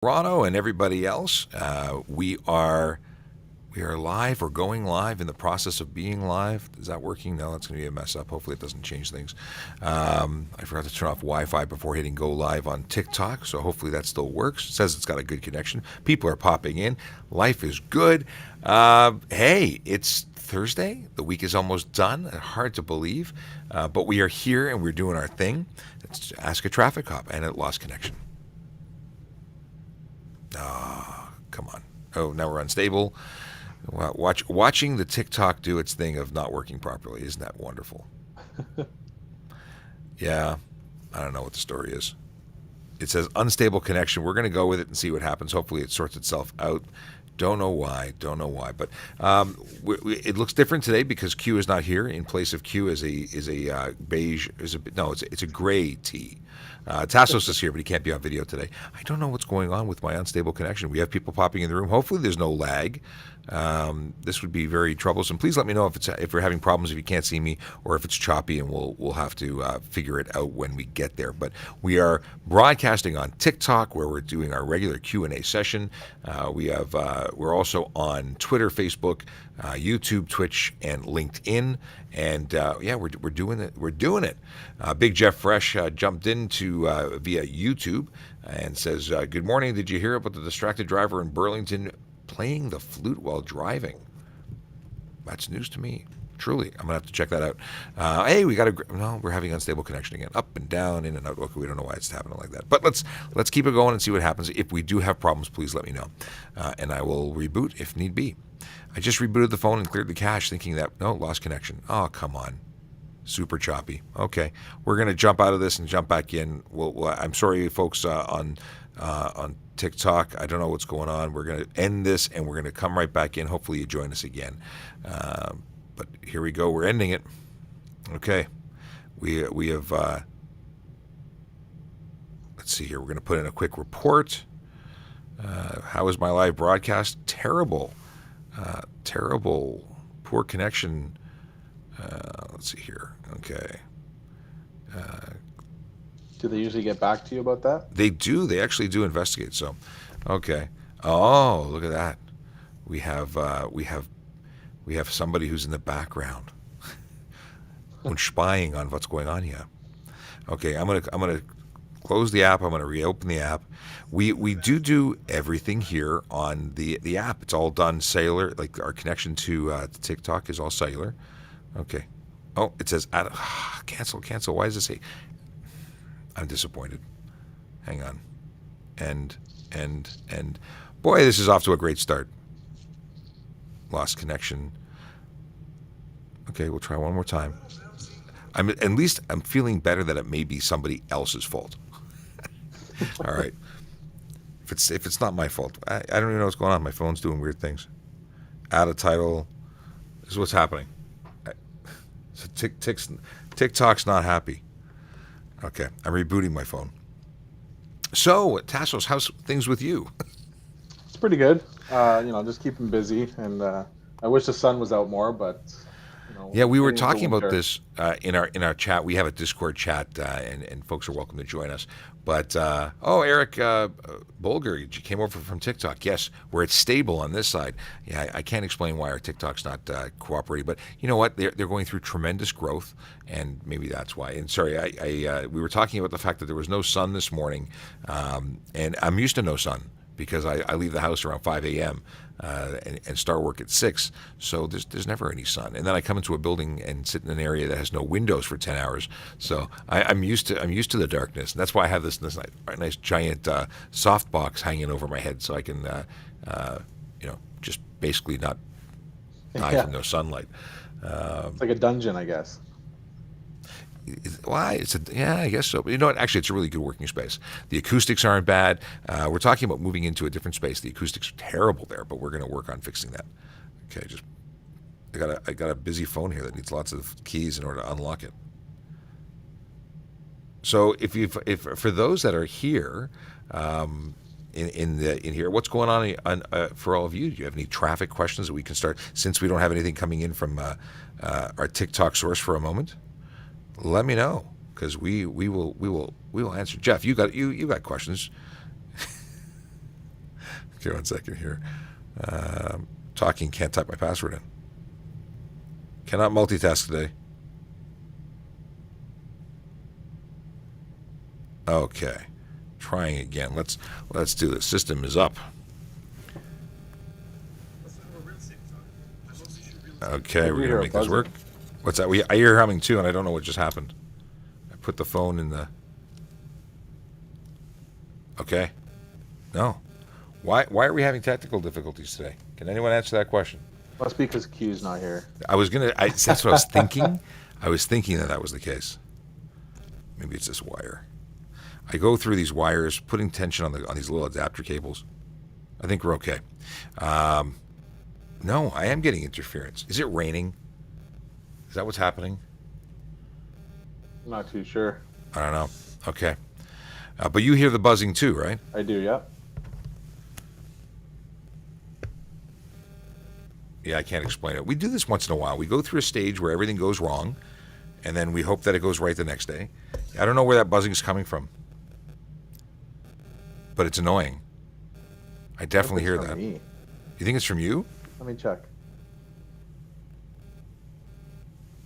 Toronto and everybody else. We are live or going live, in the process of being live. Is that working? No, it's going to be a mess up. Hopefully it doesn't change things. I forgot to turn off Wi-Fi before hitting go live on TikTok, so hopefully that still works. It says it's got a good connection. People are popping in. Life is good. Hey, it's Thursday. The week is almost done. Hard to believe, but we are here and we're doing our thing. It's Ask a Traffic Cop, and it lost connection. Come on. Oh, now we're unstable. Watching the TikTok do its thing of not working properly. Isn't that wonderful? Yeah, I don't know what the story is. It says unstable connection. We're going to go with it and see what happens. Hopefully it sorts itself out. Don't know why. But it looks different today because Q is not here. In place of Q is a beige. It's a gray tee. Tassos is here, but he can't be on video today. I don't know what's going on with my unstable connection. We have people popping in the room. Hopefully there's no lag. This would be very troublesome. Please let me know if we're having problems, if you can't see me, or if it's choppy, and we'll have to figure it out when we get there. But we are broadcasting on TikTok, where we're doing our regular Q&A session. We're also on Twitter, Facebook, YouTube, Twitch, and LinkedIn. And we're doing it. We're doing it. Big Jeff Fresh jumped into via YouTube and says, "Good morning. Did you hear about the distracted driver in Burlington playing the flute while driving?" That's news to me. Truly, I'm gonna have to check that out. Hey, we're having unstable connection again, up and down, in and out. Okay, we don't know why it's happening like that, but let's keep it going and see what happens. If we do have problems, please let me know, and I will reboot if need be. I just rebooted the phone and cleared the cache, thinking that lost connection. Oh, come on. Super choppy. Okay, we're gonna jump out of this and jump back in. I'm sorry, folks, on TikTok. I don't know what's going on. We're gonna end this and we're gonna come right back in. Hopefully you join us again. But here we go. We're ending it. Okay, we have. Let's see here. We're gonna put in a quick report. How is my live broadcast? Terrible. Poor connection. Let's see here. Okay. Do they usually get back to you about that? They do. They actually do investigate. So, okay. Oh, look at that. We have somebody who's in the background, and spying on what's going on here. Okay, I'm gonna close the app. I'm gonna reopen the app. We do everything here on the app. It's all done cellular. Like our connection to TikTok is all cellular. Okay. Oh, it says cancel. Why does it say? I'm disappointed. Hang on. And boy, this is off to a great start. Lost connection. Okay, we'll try one more time. At least I'm feeling better that it may be somebody else's fault. All right. If it's not my fault, I don't even know what's going on. My phone's doing weird things. Add a title. This is what's happening. So TikTok's not happy. Okay, I'm rebooting my phone. So, Tassos, how's things with you? It's pretty good. Just keeping busy, and I wish the sun was out more, but yeah, we were talking about this in our chat. We have a Discord chat, and folks are welcome to join us. But Eric Bolger came over from TikTok. Yes, where it's stable on this side. Yeah, I can't explain why our TikTok's not cooperating, but you know what? They're going through tremendous growth, and maybe that's why. And sorry, we were talking about the fact that there was no sun this morning, and I'm used to no sun, because I leave the house around 5 a.m. And start work at 6, so there's never any sun. And then I come into a building and sit in an area that has no windows for 10 hours. So I'm used to the darkness, and that's why I have this nice giant softbox hanging over my head, so I can just basically not die from no sunlight. It's like a dungeon, I guess. Why? I guess so. But you know what? Actually, it's a really good working space. The acoustics aren't bad. We're talking about moving into a different space. The acoustics are terrible there, but we're going to work on fixing that. Okay, I got a busy phone here that needs lots of keys in order to unlock it. So if for those that are here, in here, what's going on for all of you? Do you have any traffic questions that we can start, since we don't have anything coming in from our TikTok source for a moment? Let me know, because we will answer. Jeff, you got questions. Okay, 1 second here. Talking, can't type my password in. Cannot multitask today. Okay, trying again. Let's do this. System is up. Okay, we're gonna make this work. What's that? I hear humming too, and I don't know what just happened. I put the phone in the. Okay. No. Why are we having technical difficulties today? Can anyone answer that question? Must be because Q's not here. That's what I was thinking. I was thinking that was the case. Maybe it's this wire. I go through these wires, putting tension on these little adapter cables. I think we're okay. No, I am getting interference. Is it raining? Is that what's happening? I'm not too sure. I don't know. Okay. But you hear the buzzing too, right? I do, yeah. Yeah, I can't explain it. We do this once in a while. We go through a stage where everything goes wrong, and then we hope that it goes right the next day. I don't know where that buzzing is coming from, but it's annoying. I definitely hear that. Me. You think it's from you? Let me check.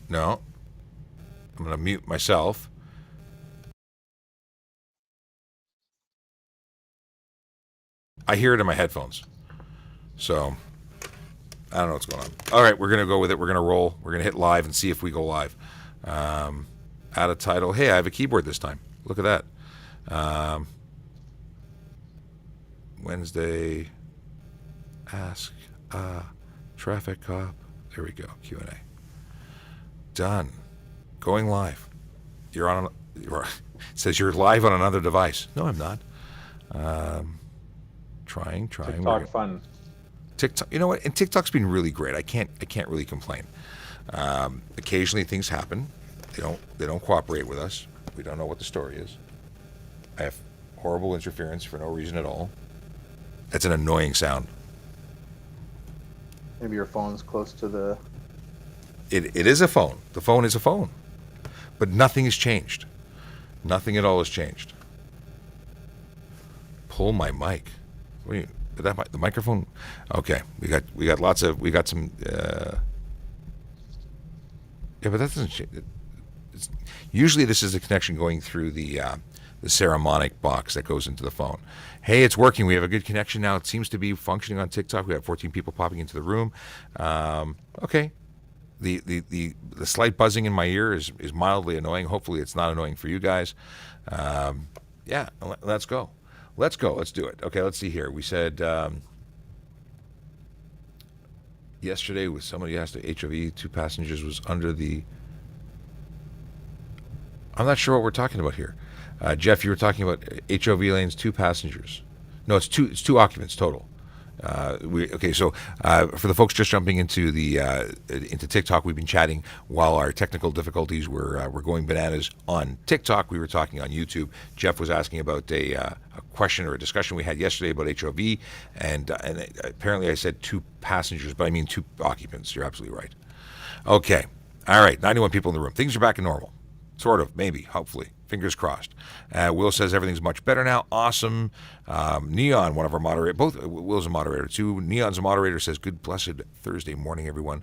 No. I'm going to mute myself. I hear it in my headphones. So, I don't know what's going on. All right, we're going to go with it. We're going to roll. We're going to hit live and see if we go live. Add a title. Hey, I have a keyboard this time. Look at that. Wednesday. Ask traffic cop. There we go. Q&A. Done. Going live. It says you're live on another device. No, I'm not. Trying. TikTok fun. TikTok, you know what? And TikTok's been really great. I can't really complain. Occasionally things happen. They don't cooperate with us. We don't know what the story is. I have horrible interference for no reason at all. That's an annoying sound. Maybe your phone's close to the... It is a phone. The phone is a phone. But nothing has changed. Nothing at all has changed. Pull my mic. What do you... the microphone? Okay, we got some. Yeah, but that doesn't change. Usually, this is a connection going through the Saramonic box that goes into the phone. Hey, it's working. We have a good connection now. It seems to be functioning on TikTok. We have 14 people popping into the room. Okay, the slight buzzing in my ear is mildly annoying. Hopefully, it's not annoying for you guys. Yeah, let's go. Let's do it. Okay, let's see here. We said yesterday with somebody asked the HOV, 2 passengers was under the... I'm not sure what we're talking about here. Jeff, you were talking about HOV lanes, 2 passengers. No, it's two occupants total. So for the folks just jumping into TikTok, we've been chatting while our technical difficulties were going bananas on TikTok. We were talking on YouTube. Jeff was asking about a question or a discussion we had yesterday about HOV, and apparently I said 2 passengers, but I mean 2 occupants. You're absolutely right. Okay, all right, 91 people in the room. Things are back to normal, sort of, maybe, hopefully. Fingers crossed. Will says everything's much better now. Awesome. Neon, one of our moderators, both Will's a moderator too. Neon's a moderator, says good blessed Thursday morning, everyone.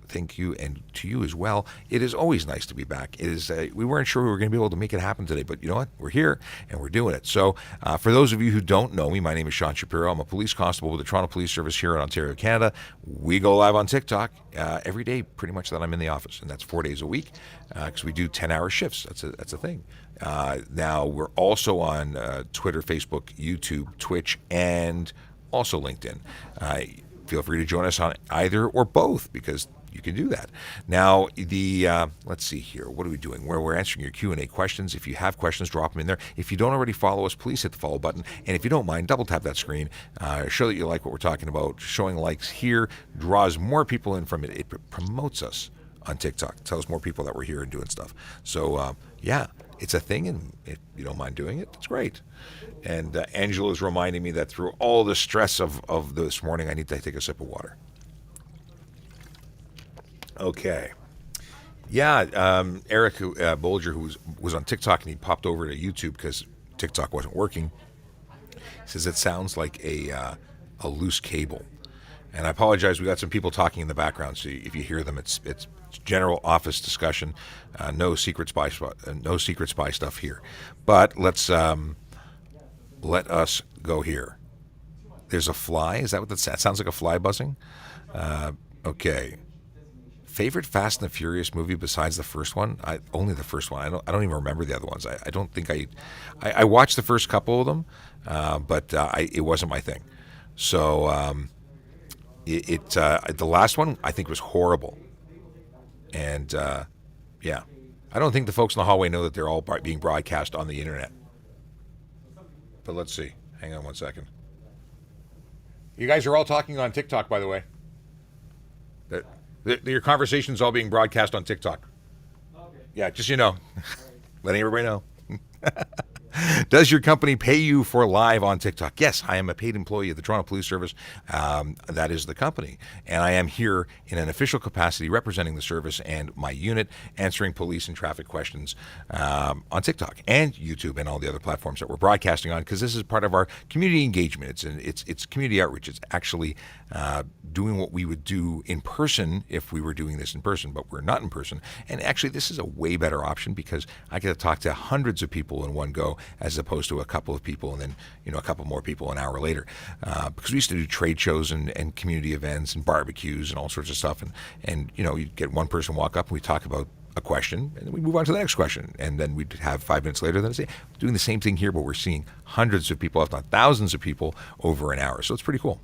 Thank you, and to you as well. It is always nice to be back. It is. We weren't sure we were going to be able to make it happen today, but you know what? We're here and we're doing it. So, for those of you who don't know me, my name is Sean Shapiro. I'm a police constable with the Toronto Police Service here in Ontario, Canada. We go live on TikTok every day, pretty much that I'm in the office, and that's 4 days a week because we do 10-hour shifts. That's a thing. Now we're also on Twitter, Facebook, YouTube, Twitch, and also LinkedIn. Feel free to join us on either or both because you can do that. Now, let's see here. What are we doing? Where we're answering your Q&A questions. If you have questions, drop them in there. If you don't already follow us, please hit the follow button. And if you don't mind, double tap that screen. Show that you like what we're talking about. Showing likes here draws more people in from it. It promotes us on TikTok. It tells more people that we're here and doing stuff. So, yeah, it's a thing. And if you don't mind doing it, it's great. And Angela is reminding me that through all the stress of this morning, I need to take a sip of water. Okay. Yeah, Eric Bolger, who was on TikTok and he popped over to YouTube because TikTok wasn't working, says it sounds like a loose cable. And I apologize. We got some people talking in the background, so if you hear them, it's general office discussion. No secret spy stuff here. But let us go here. There's a fly. Is that what that sounds like? A fly buzzing? Okay. Favorite Fast and the Furious movie besides the first one? Only the first one. I don't even remember the other ones. I don't think I watched the first couple of them, but it wasn't my thing. So the last one I think was horrible, and yeah, I don't think the folks in the hallway know that they're all being broadcast on the internet. But let's see. Hang on one second. You guys are all talking on TikTok, by the way. Your conversation's all being broadcast on TikTok. Okay. Yeah, just so you know. Letting everybody know. Does your company pay you for live on TikTok? Yes, I am a paid employee of the Toronto Police Service. That is the company. And I am here in an official capacity representing the service and my unit, answering police and traffic questions on TikTok and YouTube and all the other platforms that we're broadcasting on, because this is part of our community engagement. It's community outreach. It's actually doing what we would do in person if we were doing this in person, but we're not in person. And actually, this is a way better option because I get to talk to hundreds of people in one go, as opposed to a couple of people and then a couple more people an hour later. Because we used to do trade shows and community events and barbecues and all sorts of stuff, and you get one person walk up and we talk about a question and then we move on to the next question, and then we'd have 5 minutes later then say doing the same thing here, but we're seeing hundreds of people, if not thousands of people, over an hour. So it's pretty cool.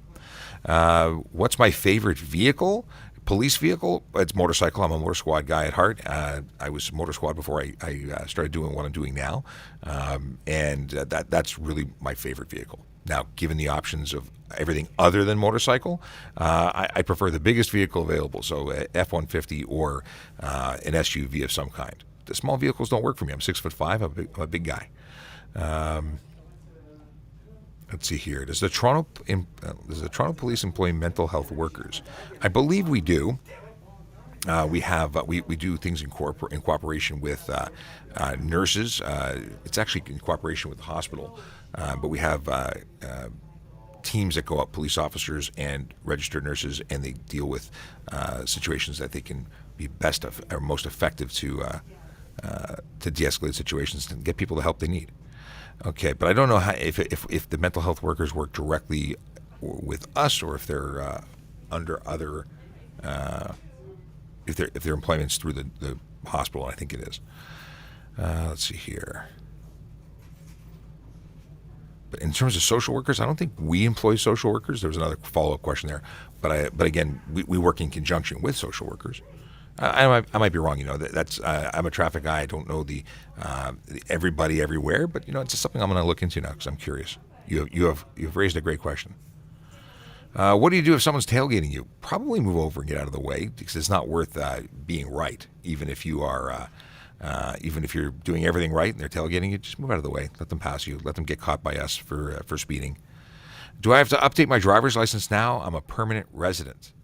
What's my favorite vehicle? Police vehicle? It's motorcycle. I'm a motor squad guy at heart. I was motor squad before I started doing what I'm doing now, and that's really my favorite vehicle. Now, given the options of everything other than motorcycle, I prefer the biggest vehicle available, so a F-150 or an SUV of some kind. The small vehicles don't work for me. I'm 6'5". I'm a big guy. Let's see here. Does the Toronto Police employ mental health workers? I believe we do. We do things in cooperation with nurses. It's actually in cooperation with the hospital, but we have teams that go up, police officers and registered nurses, and they deal with situations that they can be most effective to de-escalate situations and get people the help they need. Okay, but I don't know if the mental health workers work directly with us or if they're under other if their employment's through the hospital. I think it is. Let's see here. But in terms of social workers, I don't think we employ social workers. There was another follow-up question there, but again, we work in conjunction with social workers. I might be wrong. That's I'm a traffic guy. I don't know the everybody everywhere, but it's just something I'm going to look into now because I'm curious. You've raised a great question. What do you do if someone's tailgating you? Probably move over and get out of the way because it's not worth being right. Even if you're doing everything right and they're tailgating you, just move out of the way. Let them pass you. Let them get caught by us for speeding. Do I have to update my driver's license now? I'm a permanent resident.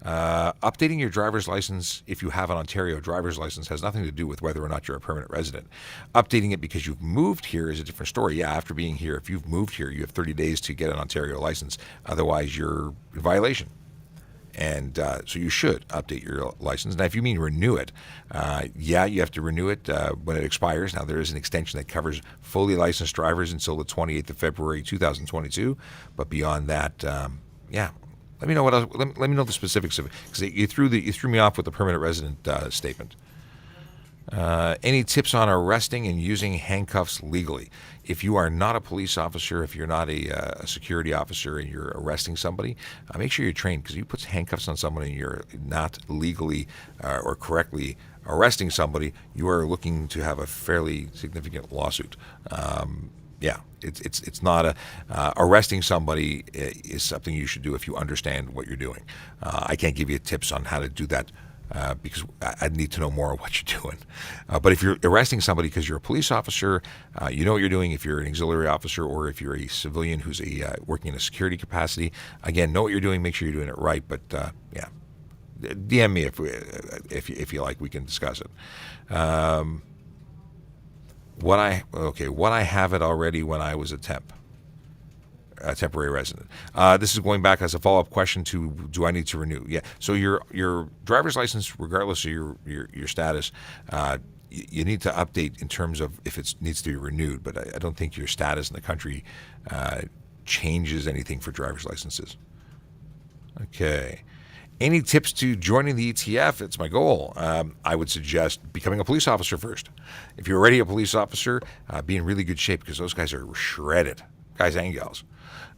Updating your driver's license, if you have an Ontario driver's license, has nothing to do with whether or not you're a permanent resident. Updating it because you've moved here is a different story. Yeah, after being here, if you've moved here, you have 30 days to get an Ontario license. Otherwise, you're in violation. And so you should update your license. Now, if you mean renew it, you have to renew it when it expires. Now, there is an extension that covers fully licensed drivers until the 28th of February, 2022. But beyond that, let me know what else. Let me know the specifics of it because you threw me off with the permanent resident statement. Any tips on arresting and using handcuffs legally? If you are not a police officer, if you're not a security officer and you're arresting somebody, make sure you're trained because if you put handcuffs on someone and you're not legally or correctly arresting somebody, you are looking to have a fairly significant lawsuit. It's not arresting somebody is something you should do if you understand what you're doing. I can't give you tips on how to do that because I'd need to know more of what you're doing. But if you're arresting somebody because you're a police officer, you know what you're doing. If you're an auxiliary officer or if you're a civilian who's working in a security capacity, again, know what you're doing. Make sure you're doing it right. But DM me if you like. We can discuss it. What I have it already when I was a temp. temporary resident. This is going back as a follow-up question to, do I need to renew? Yeah. So your driver's license, regardless of your status, you need to update in terms of if it needs to be renewed. But I don't think your status in the country changes anything for driver's licenses. Okay. Any tips to joining the ETF? It's my goal. I would suggest becoming a police officer first. If you're already a police officer, be in really good shape because those guys are shredded, guys and gals.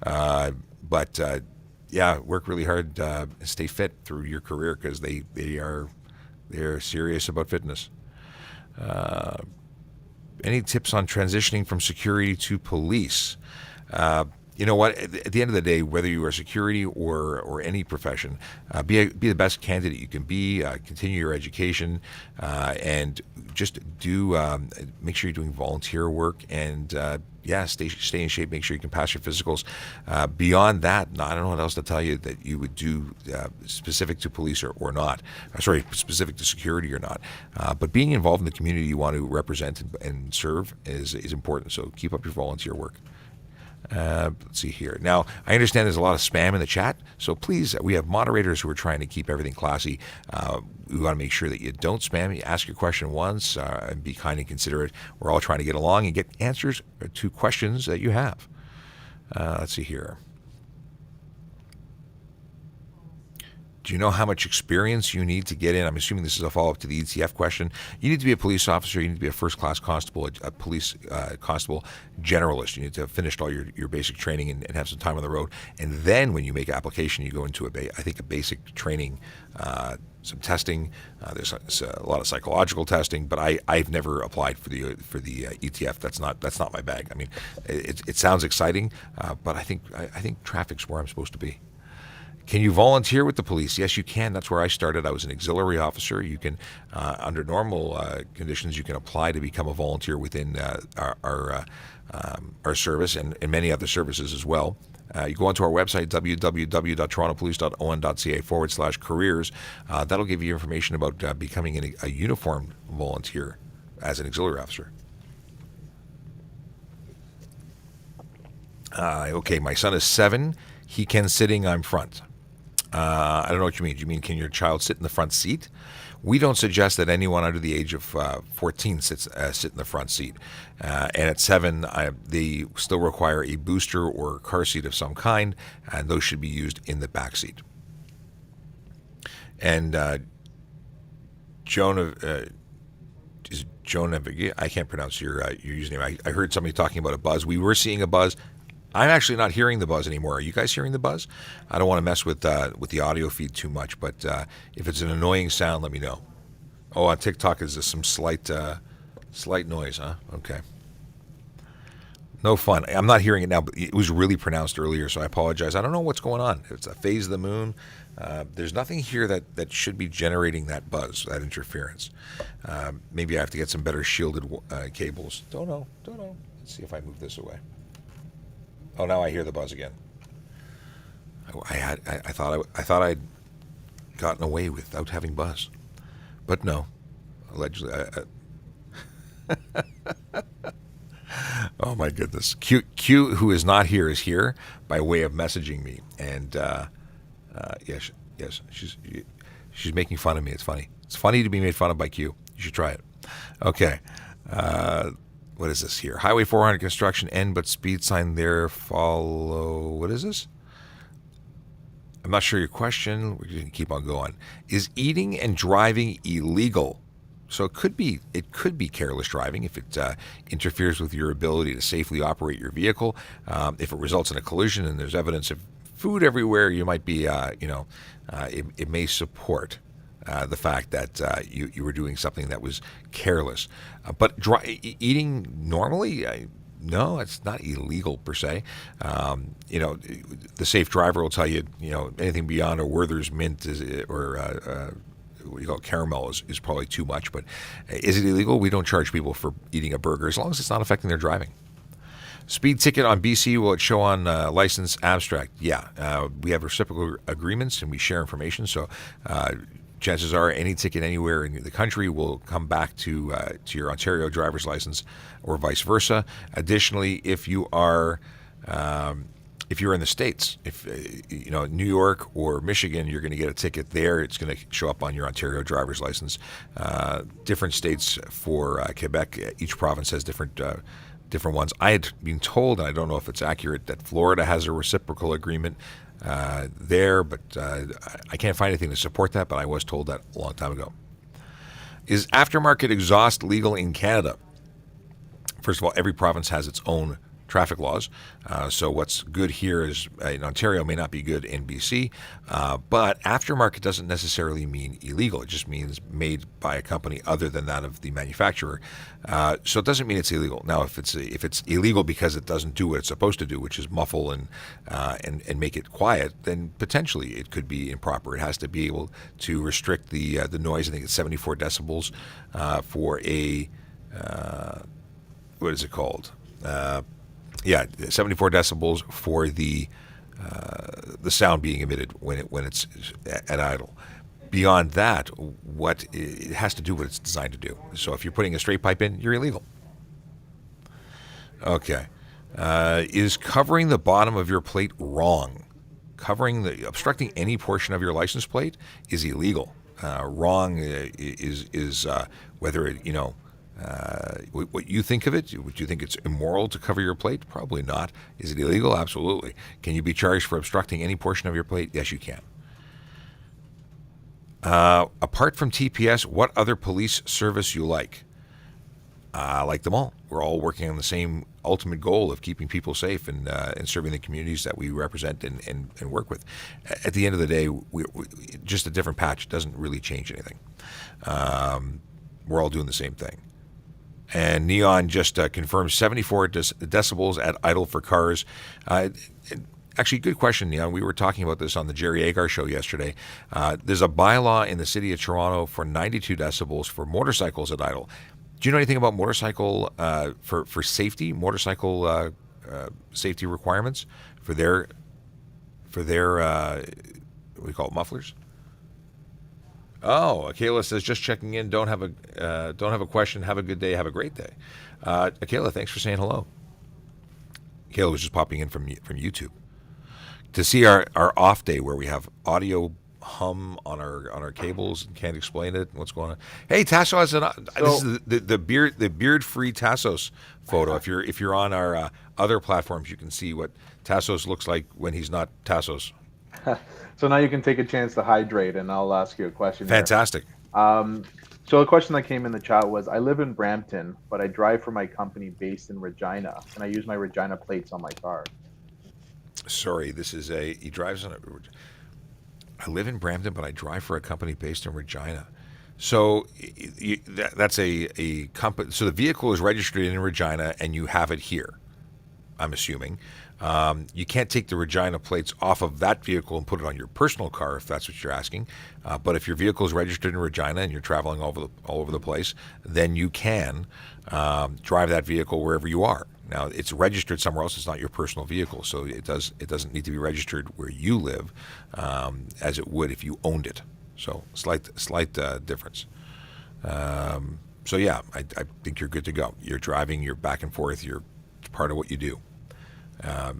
But work really hard, stay fit through your career because they're serious about fitness. Any tips on transitioning from security to police? You know what? At the end of the day, whether you are security or any profession, be the best candidate you can be. Continue your education, and just make sure you're doing volunteer work and stay in shape. Make sure you can pass your physicals. Beyond that, I don't know what else to tell you that you would do specific to police or not. Specific to security or not. But being involved in the community you want to represent and serve is important. So keep up your volunteer work. Let's see here. Now, I understand there's a lot of spam in the chat, so please, we have moderators who are trying to keep everything classy. We want to make sure that you don't spam. You ask your question once and be kind and considerate. We're all trying to get along and get answers to questions that you have. Let's see here. Do you know how much experience you need to get in? I'm assuming this is a follow-up to the ETF question. You need to be a police officer. You need to be a first-class constable, a police constable generalist. You need to have finished all your basic training and have some time on the road. And then when you make application, you go into a basic training, some testing. There's a lot of psychological testing, but I've never applied for the ETF. That's not my bag. I mean, it sounds exciting, but I think traffic's where I'm supposed to be. Can you volunteer with the police? Yes, you can. That's where I started. I was an auxiliary officer. You can, under normal conditions, you can apply to become a volunteer within our service and many other services as well. You go onto our website, www.torontopolice.on.ca/careers. That'll give you information about becoming a uniformed volunteer as an auxiliary officer. Okay, my son is 7. He can sitting, I'm front. I don't know what you mean. Do you mean can your child sit in the front seat? We don't suggest that anyone under the age of 14 sit in the front seat. And at 7, they still require a booster or car seat of some kind, and those should be used in the back seat. And Jonah, I can't pronounce your username. I heard somebody talking about a buzz. We were seeing a buzz. I'm actually not hearing the buzz anymore. Are you guys hearing the buzz? I don't want to mess with the audio feed too much, but if it's an annoying sound, let me know. Oh, on TikTok, is there some slight noise, huh? Okay. No fun. I'm not hearing it now, but it was really pronounced earlier, so I apologize. I don't know what's going on. It's a phase of the moon. There's nothing here that should be generating that buzz, that interference. Maybe I have to get some better shielded cables. Don't know. Let's see if I move this away. Oh, now I hear the buzz again. I thought I'd gotten away without having buzz, but no, allegedly. Oh my goodness. Q, who is not here, is here by way of messaging me, and yes, she's making fun of me. It's funny. It's funny to be made fun of by Q. You should try it. Okay. What is this here? Highway 400 construction end, but speed sign there follow. What is this? I'm not sure your question. We're going to keep on going. Is eating and driving illegal? So it could be careless driving if it interferes with your ability to safely operate your vehicle. If it results in a collision and there's evidence of food everywhere, you might be, it may support the fact that you were doing something that was careless. But eating normally, no, it's not illegal per se. The safe driver will tell you, anything beyond a Werther's mint what you call caramel is probably too much. But is it illegal? We don't charge people for eating a burger as long as it's not affecting their driving. Speed ticket on BC, will it show on license abstract? Yeah, we have reciprocal agreements and we share information. So chances are any ticket anywhere in the country will come back to your Ontario driver's license or vice versa. Additionally, if you are if you're in the States, if New York or Michigan, you're going to get a ticket there. It's going to show up on your Ontario driver's license. Different states for Quebec, each province has different ones. I had been told, and I don't know if it's accurate, that Florida has a reciprocal agreement there, but I can't find anything to support that, but I was told that a long time ago. Is aftermarket exhaust legal in Canada? First of all, every province has its own traffic laws. So what's good here is in Ontario may not be good in BC, but aftermarket doesn't necessarily mean illegal. It just means made by a company other than that of the manufacturer. So it doesn't mean it's illegal. Now, if it's illegal because it doesn't do what it's supposed to do, which is muffle and make it quiet, then potentially it could be improper. It has to be able to restrict the noise. I think it's 74 decibels for a what is it called? 74 decibels for the sound being emitted when it's at idle. Beyond that, what it has to do what it's designed to do. So if you're putting a straight pipe in, you're illegal. Okay. Is covering the bottom of your plate wrong? Obstructing any portion of your license plate is illegal. Wrong is whether it, what you think of it. Would you think it's immoral to cover your plate? Probably not. Is it illegal? Absolutely. Can you be charged for obstructing any portion of your plate? Yes, you can. Apart from TPS, what other police service you like? I like them all. We're all working on the same ultimate goal of keeping people safe and serving the communities that we represent and work with. At the end of the day, we just a different patch doesn't really change anything. We're all doing the same thing. And Neon just confirmed 74 decibels at idle for cars. Actually, good question, Neon. We were talking about this on the Jerry Agar show yesterday. There's a bylaw in the city of Toronto for 92 decibels for motorcycles at idle. Do you know anything about motorcycle for safety? Motorcycle safety requirements for their what do we call it, mufflers? Oh, Akela says just checking in. Don't have a question. Have a good day. Have a great day. Akela, thanks for saying hello. Akela was just popping in from YouTube to see our off day where we have audio hum on our cables and can't explain it. What's going on? Hey, Tasso has this is the beard free Tassos photo. If you're on our other platforms, you can see what Tassos looks like when he's not Tassos. So now you can take a chance to hydrate, and I'll ask you a question. Fantastic. So a question that came in the chat was, I live in Brampton, but I drive for my company based in Regina, and I use my Regina plates on my car. Sorry, this is he drives on a. I live in Brampton, but I drive for a company based in Regina. So that's a company. So the vehicle is registered in Regina, and you have it here, I'm assuming. You can't take the Regina plates off of that vehicle and put it on your personal car if that's what you're asking. But if your vehicle is registered in Regina and you're traveling all over the place, then you can drive that vehicle wherever you are. Now, it's registered somewhere else. It's not your personal vehicle, so it doesn't need to be registered where you live, as it would if you owned it. So slight difference. So yeah, I think you're good to go. You're driving. You're back and forth. It's part of what you do.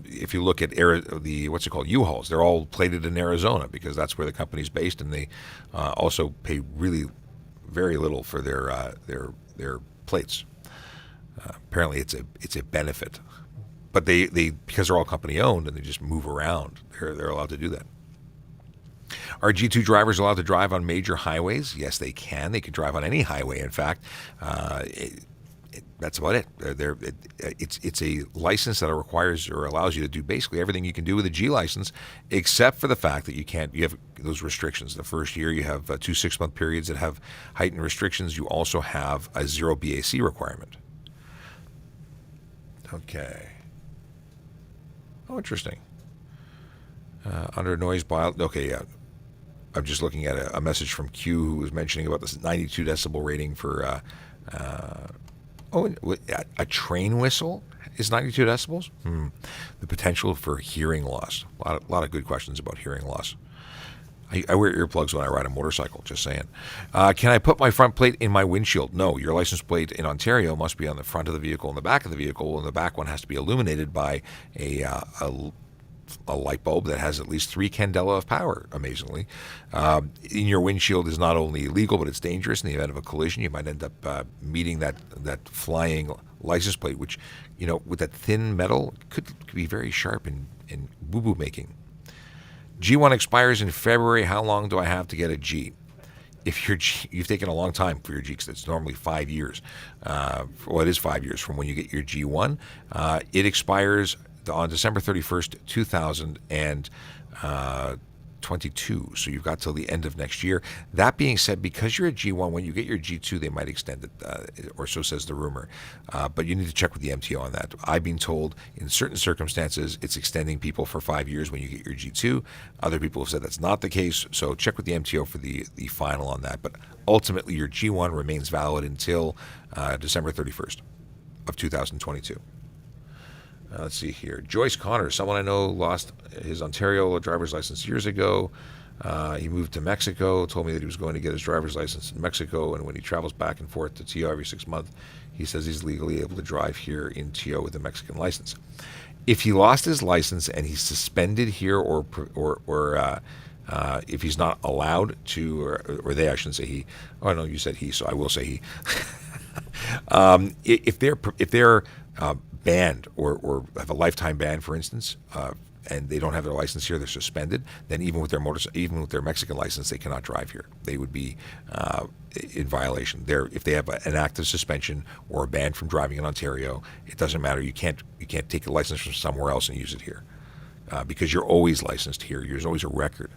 If you look at what's it called, U-Hauls, they're all plated in Arizona because that's where the company's based, and they also pay really very little for their plates. Apparently, it's a benefit, but they because they're all company owned and they just move around. They're allowed to do that. Are G2 drivers allowed to drive on major highways? Yes, they can. They can drive on any highway. In fact, that's about it. It's a license that requires or allows you to do basically everything you can do with a G license, except for the fact that you have those restrictions. The first year you have 2 6-month periods that have heightened restrictions. You also have a 0 BAC requirement. Okay. Oh, interesting. Under noise bylaw. Okay, yeah. I'm just looking at a message from Q who was mentioning about this 92 decibel rating for. A train whistle is 92 decibels? The potential for hearing loss. A lot of good questions about hearing loss. I wear earplugs when I ride a motorcycle, just saying. Can I put my front plate in my windshield? No, your license plate in Ontario must be on the front of the vehicle and the back of the vehicle, and the back one has to be illuminated by a a light bulb that has at least 3 candela of power, amazingly. In your windshield is not only illegal, but it's dangerous. In the event of a collision, you might end up meeting that flying license plate, which, with that thin metal, could be very sharp in boo-boo making. G1 expires in February. How long do I have to get a G? If you've taken a long time for your G, because it's normally 5 years. It is 5 years from when you get your G1. It expires on December 31st, 2022. So you've got till the end of next year. That being said, because you're a G1, when you get your G2, they might extend it, or so says the rumor. But you need to check with the MTO on that. I've been told in certain circumstances it's extending people for 5 years when you get your G2. Other people have said that's not the case. So check with the MTO for the final on that. But ultimately, your G1 remains valid until December 31st of 2022. Let's see here. Joyce Connor, someone I know, lost his Ontario driver's license years ago. He moved to Mexico, told me that he was going to get his driver's license in Mexico, and when he travels back and forth to TO every 6 months, he says he's legally able to drive here in TO with a Mexican license. If he lost his license and he's suspended here, or if he's not allowed to, or they, I shouldn't say he. Oh no, you said he, so I will say he. If they're banned or have a lifetime ban, for instance, and they don't have their license here, they're suspended, then even with their Mexican license, they cannot drive here. They would be in violation. If they have an active suspension or a ban from driving in Ontario, it doesn't matter. You can't take a license from somewhere else and use it here, because you're always licensed here. There's always a record.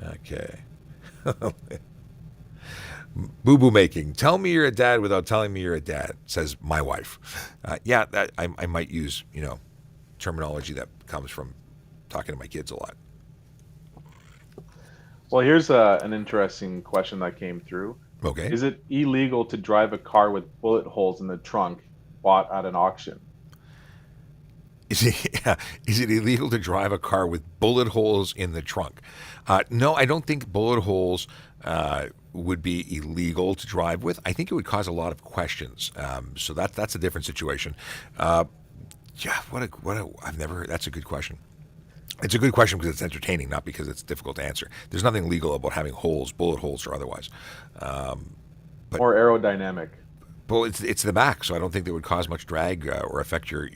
Okay. Boo-boo making. Tell me you're a dad without telling me you're a dad, says my wife. That I might use, terminology that comes from talking to my kids a lot. Well, here's an interesting question that came through. Okay. Is it illegal to drive a car with bullet holes in the trunk bought at an auction? Is it illegal to drive a car with bullet holes in the trunk? No, I don't think bullet holes would be illegal to drive with. I think it would cause a lot of questions. So that's a different situation. That's a good question. It's a good question because it's entertaining, not because it's difficult to answer. There's nothing legal about having holes, bullet holes or otherwise. Or aerodynamic. But it's the back, so I don't think they would cause much drag or affect your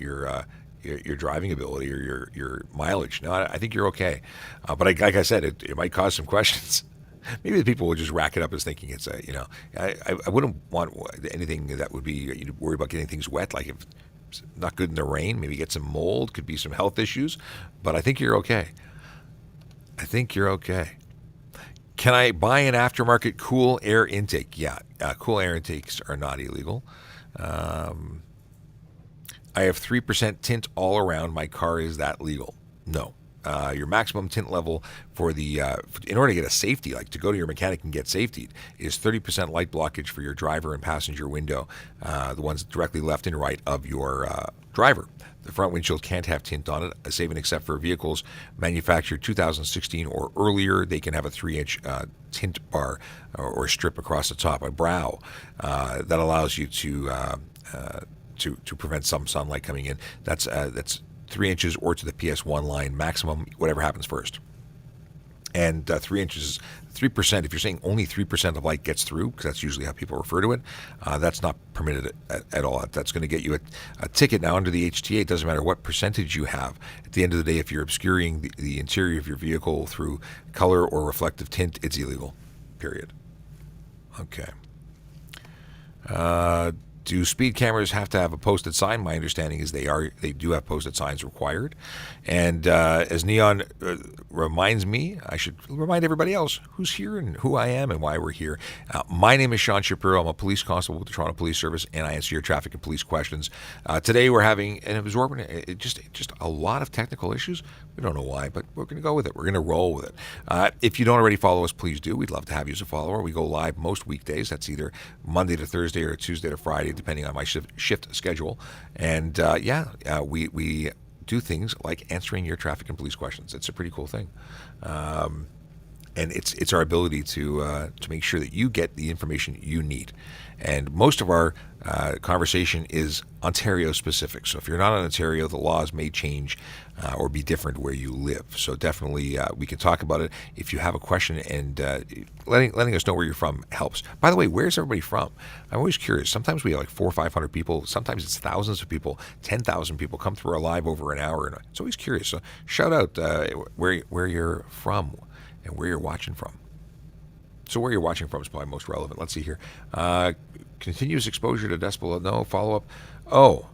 driving ability or your mileage. No, I think you're okay. But like I said, it might cause some questions. Maybe the people will just rack it up as thinking it's I wouldn't want anything that would be, you'd worry about getting things wet, like if it's not good in the rain, maybe get some mold, could be some health issues, but I think you're okay. Can I buy an aftermarket cool air intake? Yeah, cool air intakes are not illegal. I have 3% tint all around. My car, is that legal? No. Your maximum tint level in order to get a safety, like to go to your mechanic and get safety, is 30% light blockage for your driver and passenger window, the ones directly left and right of your driver. The front windshield can't have tint on it, save and except for vehicles manufactured 2016 or earlier. They can have a 3-inch tint bar or strip across the top, a brow, that allows you to prevent some sunlight coming in. That's 3 inches or to the PS1 line maximum, whatever happens first. And 3 inches, 3%, if you're saying only 3% of light gets through, because that's usually how people refer to it, that's not permitted at all. That's going to get you a ticket. Now, under the HTA, it doesn't matter what percentage you have. At the end of the day, if you're obscuring the interior of your vehicle through color or reflective tint, it's illegal, period. Okay. Do speed cameras have to have a posted sign? My understanding is they do have posted signs required. And as Neon reminds me, I should remind everybody else who's here and who I am and why we're here. My name is Sean Shapiro. I'm a police constable with the Toronto Police Service, and I answer your traffic and police questions. Today we're having an absorbent, just a lot of technical issues. We don't know why, but we're going to go with it. We're going to roll with it. If you don't already follow us, please do. We'd love to have you as a follower. We go live most weekdays. That's either Monday to Thursday or Tuesday to Friday, depending on my shift schedule. And we do things like answering your traffic and police questions. It's a pretty cool thing. and it's our ability to make sure that you get the information you need. And most of our conversation is Ontario specific. So if you're not in Ontario, the laws may change or be different where you live. So definitely we can talk about it. If you have a question, and letting us know where you're from helps. By the way, where's everybody from? I'm always curious. Sometimes we have like 400 or 500 people. Sometimes it's thousands of people, 10,000 people come through our live over an hour. And it's always curious. So shout out where you're from and where you're watching from. So where you're watching from is probably most relevant. Let's see here. Continuous exposure to decibel. No follow-up. Oh.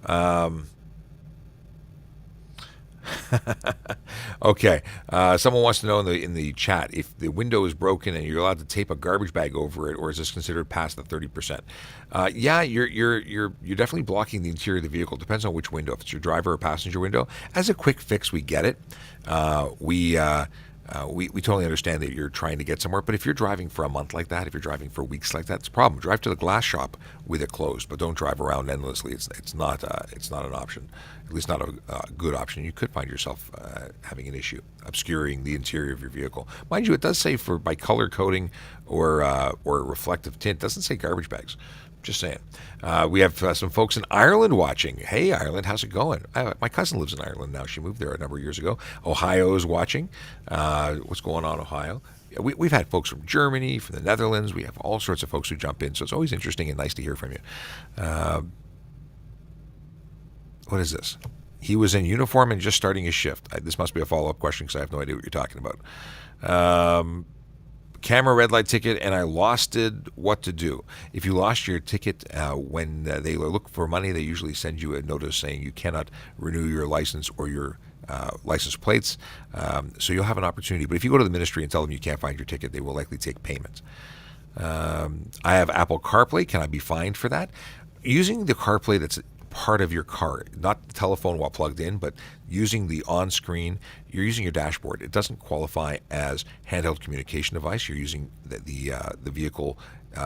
Okay. Someone wants to know in the chat if the window is broken and you're allowed to tape a garbage bag over it, or is this considered past the 30%? Yeah, you're definitely blocking the interior of the vehicle. Depends on which window. If it's your driver or passenger window, as a quick fix, we get it. We totally understand that you're trying to get somewhere, but if you're driving for a month like that, if you're driving for weeks like that, it's a problem. Drive to the glass shop with it closed, but don't drive around endlessly. It's not an option, at least not a good option. You could find yourself having an issue obscuring the interior of your vehicle. Mind you, it does say by color coding or reflective tint. It doesn't say garbage bags. Just saying. We have some folks in Ireland watching. Hey, Ireland, how's it going? My cousin lives in Ireland now. She moved there a number of years ago. Ohio is watching. What's going on, Ohio? We've had folks from Germany, from the Netherlands. We have all sorts of folks who jump in, so it's always interesting and nice to hear from you. What is this? He was in uniform and just starting his shift. This must be a follow-up question because I have no idea what you're talking about. Camera red light ticket, and I lost it. What to do? If you lost your ticket when they look for money, they usually send you a notice saying you cannot renew your license or your license plates. So you'll have an opportunity. But if you go to the ministry and tell them you can't find your ticket, they will likely take payment. I have Apple CarPlay. Can I be fined for that? Using the CarPlay that's part of your car, not the telephone while plugged in, but using the on-screen, you're using your dashboard. It doesn't qualify as handheld communication device. You're using the vehicle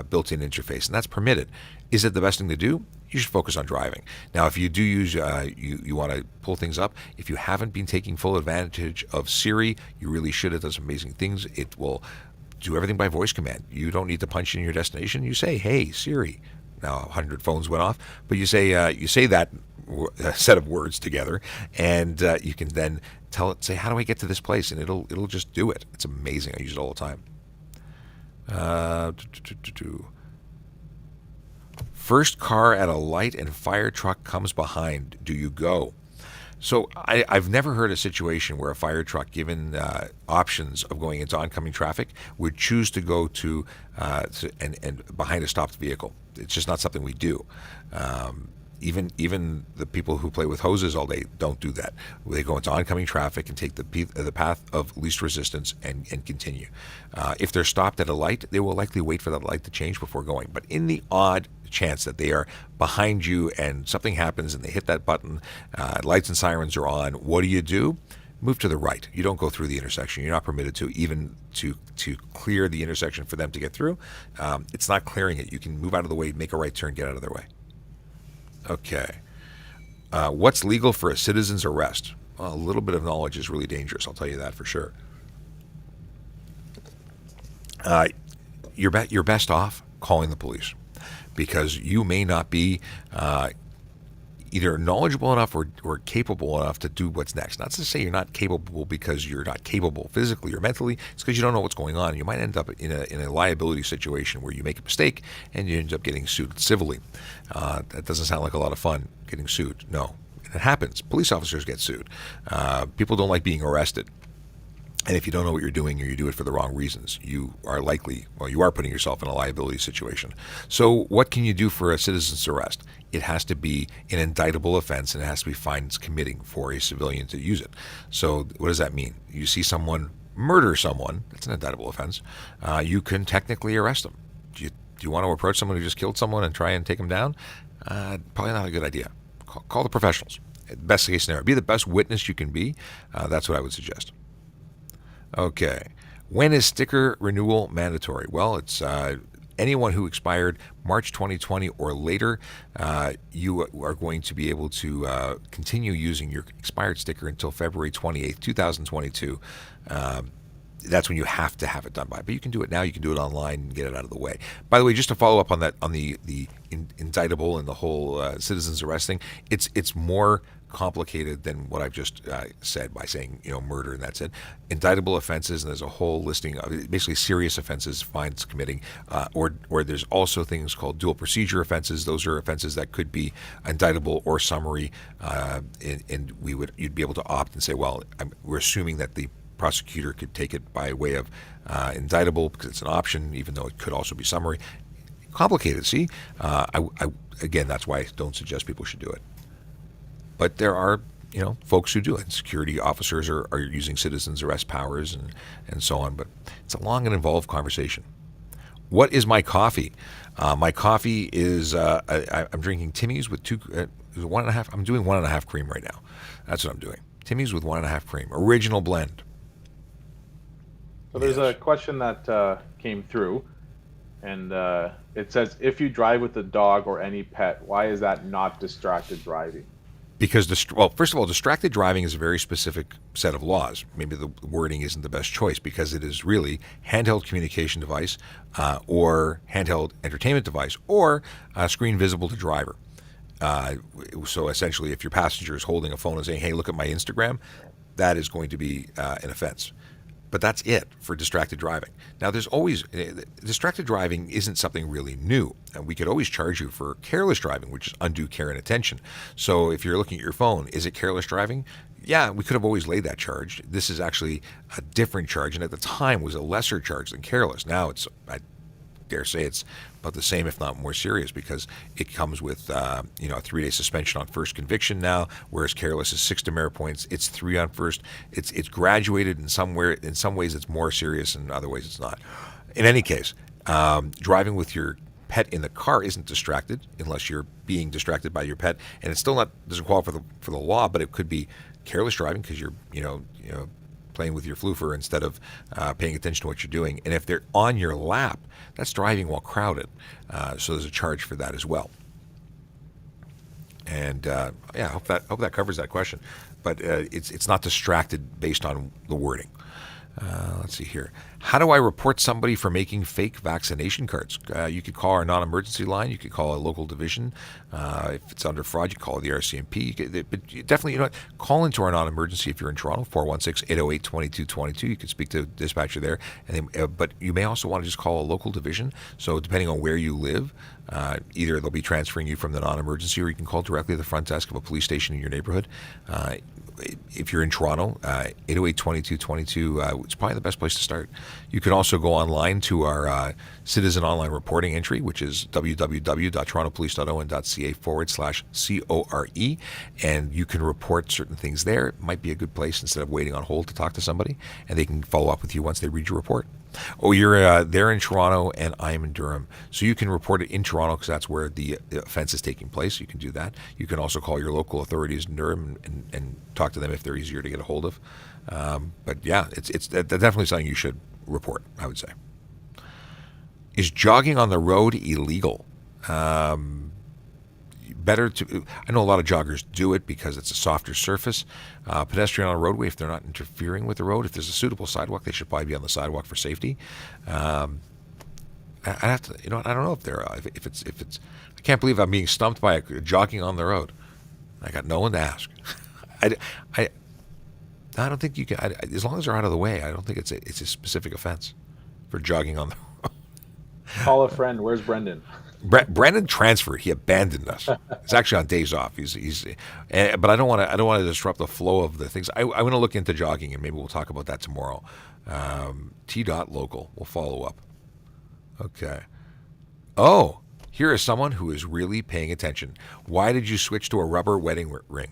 built-in interface, and that's permitted. Is it the best thing to do? You should focus on driving. Now, if you do use, you want to pull things up, if you haven't been taking full advantage of Siri, you really should. It does amazing things. It will do everything by voice command. You don't need to punch in your destination. You say, "Hey, Siri." Now 100 phones went off, but you say that set of words together, and you can then tell it, say, "How do I get to this place?" And it'll just do it. It's amazing. I use it all the time. First car at a light and fire truck comes behind. Do you go? So I've never heard a situation where a fire truck, given options of going into oncoming traffic, would choose to go to and behind a stopped vehicle. It's just not something we do. Even the people who play with hoses all day don't do that. They go into oncoming traffic and take the path of least resistance and continue. If they're stopped at a light, they will likely wait for that light to change before going. But in the odd chance that they are behind you and something happens and they hit that button, lights and sirens are on, what do? Move to the right. You don't go through the intersection. You're not permitted to, even to clear the intersection for them to get through. It's not clearing it. You can move out of the way, make a right turn, get out of their way. Okay. What's legal for a citizen's arrest? Well, a little bit of knowledge is really dangerous. I'll tell you that for sure. You're best off calling the police, because you may not be either knowledgeable enough or capable enough to do what's next. Not to say you're not capable because you're not capable physically or mentally. It's because you don't know what's going on. You might end up in a liability situation where you make a mistake and you end up getting sued civilly. That doesn't sound like a lot of fun, getting sued. No, it happens. Police officers get sued. People don't like being arrested. And if you don't know what you're doing or you do it for the wrong reasons, you are putting yourself in a liability situation. So what can you do for a citizen's arrest? It has to be an indictable offense, and it has to be fines committing for a civilian to use it. So what does that mean? You see someone murder someone, that's an indictable offense. You can technically arrest them. Do you want to approach someone who just killed someone and try and take them down? Probably not a good idea. Call the professionals. Best case scenario, be the best witness you can be. That's what I would suggest. Okay. When is sticker renewal mandatory? Well, it's anyone who expired March 2020 or later. You are going to be able to continue using your expired sticker until February 28th, 2022. that's when you have to have it done by. But you can do it now. You can do it online and get it out of the way. By the way, just to follow up on that, on the indictable and the whole citizens arrest thing, it's more complicated than what I've just said by saying, murder and that's it. Indictable offenses, and there's a whole listing of basically serious offenses, fines committing, or there's also things called dual procedure offenses. Those are offenses that could be indictable or summary, and you'd be able to opt and say, well, we're assuming that the prosecutor could take it by way of indictable because it's an option, even though it could also be summary. Complicated, see? Again, that's why I don't suggest people should do it. But there are, folks who do it. Security officers are using citizens arrest powers and so on. But it's a long and involved conversation. What is my coffee? My coffee is I'm drinking Timmy's with 1.5. I'm doing 1.5 cream right now. That's what I'm doing. Timmy's with 1.5 cream, original blend. So there's a question that came through, and it says, if you drive with a dog or any pet, why is that not distracted driving? Because, first of all, distracted driving is a very specific set of laws. Maybe the wording isn't the best choice because it is really handheld communication device or handheld entertainment device or screen visible to driver. So essentially, if your passenger is holding a phone and saying, hey, look at my Instagram, that is going to be an offense. But that's it for distracted driving. Now, there's always distracted driving isn't something really new, and we could always charge you for careless driving, which is undue care and attention. So if you're looking at your phone, is it careless driving? Yeah, we could have always laid that charge. This is actually a different charge, and at the time was a lesser charge than careless. Now I dare say it's about the same, if not more serious, because it comes with a 3-day suspension on first conviction now, whereas careless is 6 demerit points. It's 3 on first. It's graduated in some ways it's more serious, and other ways it's not. In any case, driving with your pet in the car isn't distracted unless you're being distracted by your pet, and it still doesn't qualify for the law, but it could be careless driving because you're playing with your floofer instead of paying attention to what you're doing. And if they're on your lap, that's driving while crowded. So there's a charge for that as well. And I hope that covers that question. But it's not distracted based on the wording. Let's see here. How do I report somebody for making fake vaccination cards? You could call our non-emergency line. You could call a local division. If it's under fraud, you call the RCMP. But you definitely, call into our non-emergency if you're in Toronto, 416-808-2222. You could speak to the dispatcher there. But you may also want to just call a local division. So depending on where you live, either they'll be transferring you from the non-emergency, or you can call directly the front desk of a police station in your neighborhood. If you're in Toronto, 808-2222 is probably the best place to start. You can also go online to our citizen online reporting entry, which is www.torontopolice.owen.ca/CORE, and you can report certain things there. It might be a good place instead of waiting on hold to talk to somebody, and they can follow up with you once they read your report. Oh, you're there in Toronto, and I'm in Durham. So you can report it in Toronto because that's where the offense is taking place. You can do that. You can also call your local authorities in Durham and talk to them if they're easier to get a hold of. But yeah, it's definitely something you should report, I would say. Is jogging on the road illegal? I know a lot of joggers do it because it's a softer surface. Pedestrian on a roadway, if they're not interfering with the road, if there's a suitable sidewalk, they should probably be on the sidewalk for safety. I have to, I don't know if they're, if it's, I can't believe I'm being stumped by jogging on the road. I got no one to ask. I don't think you can, as long as they're out of the way, I don't think it's a specific offense for jogging on the road. Call a friend. Where's Brendan? Brendan transferred. He abandoned us. He's actually on days off. But I don't want to disrupt the flow of the things. I'm going to look into jogging, and maybe we'll talk about that tomorrow. T.local. We'll follow up. Okay. Oh, here is someone who is really paying attention. Why did you switch to a rubber wedding ring?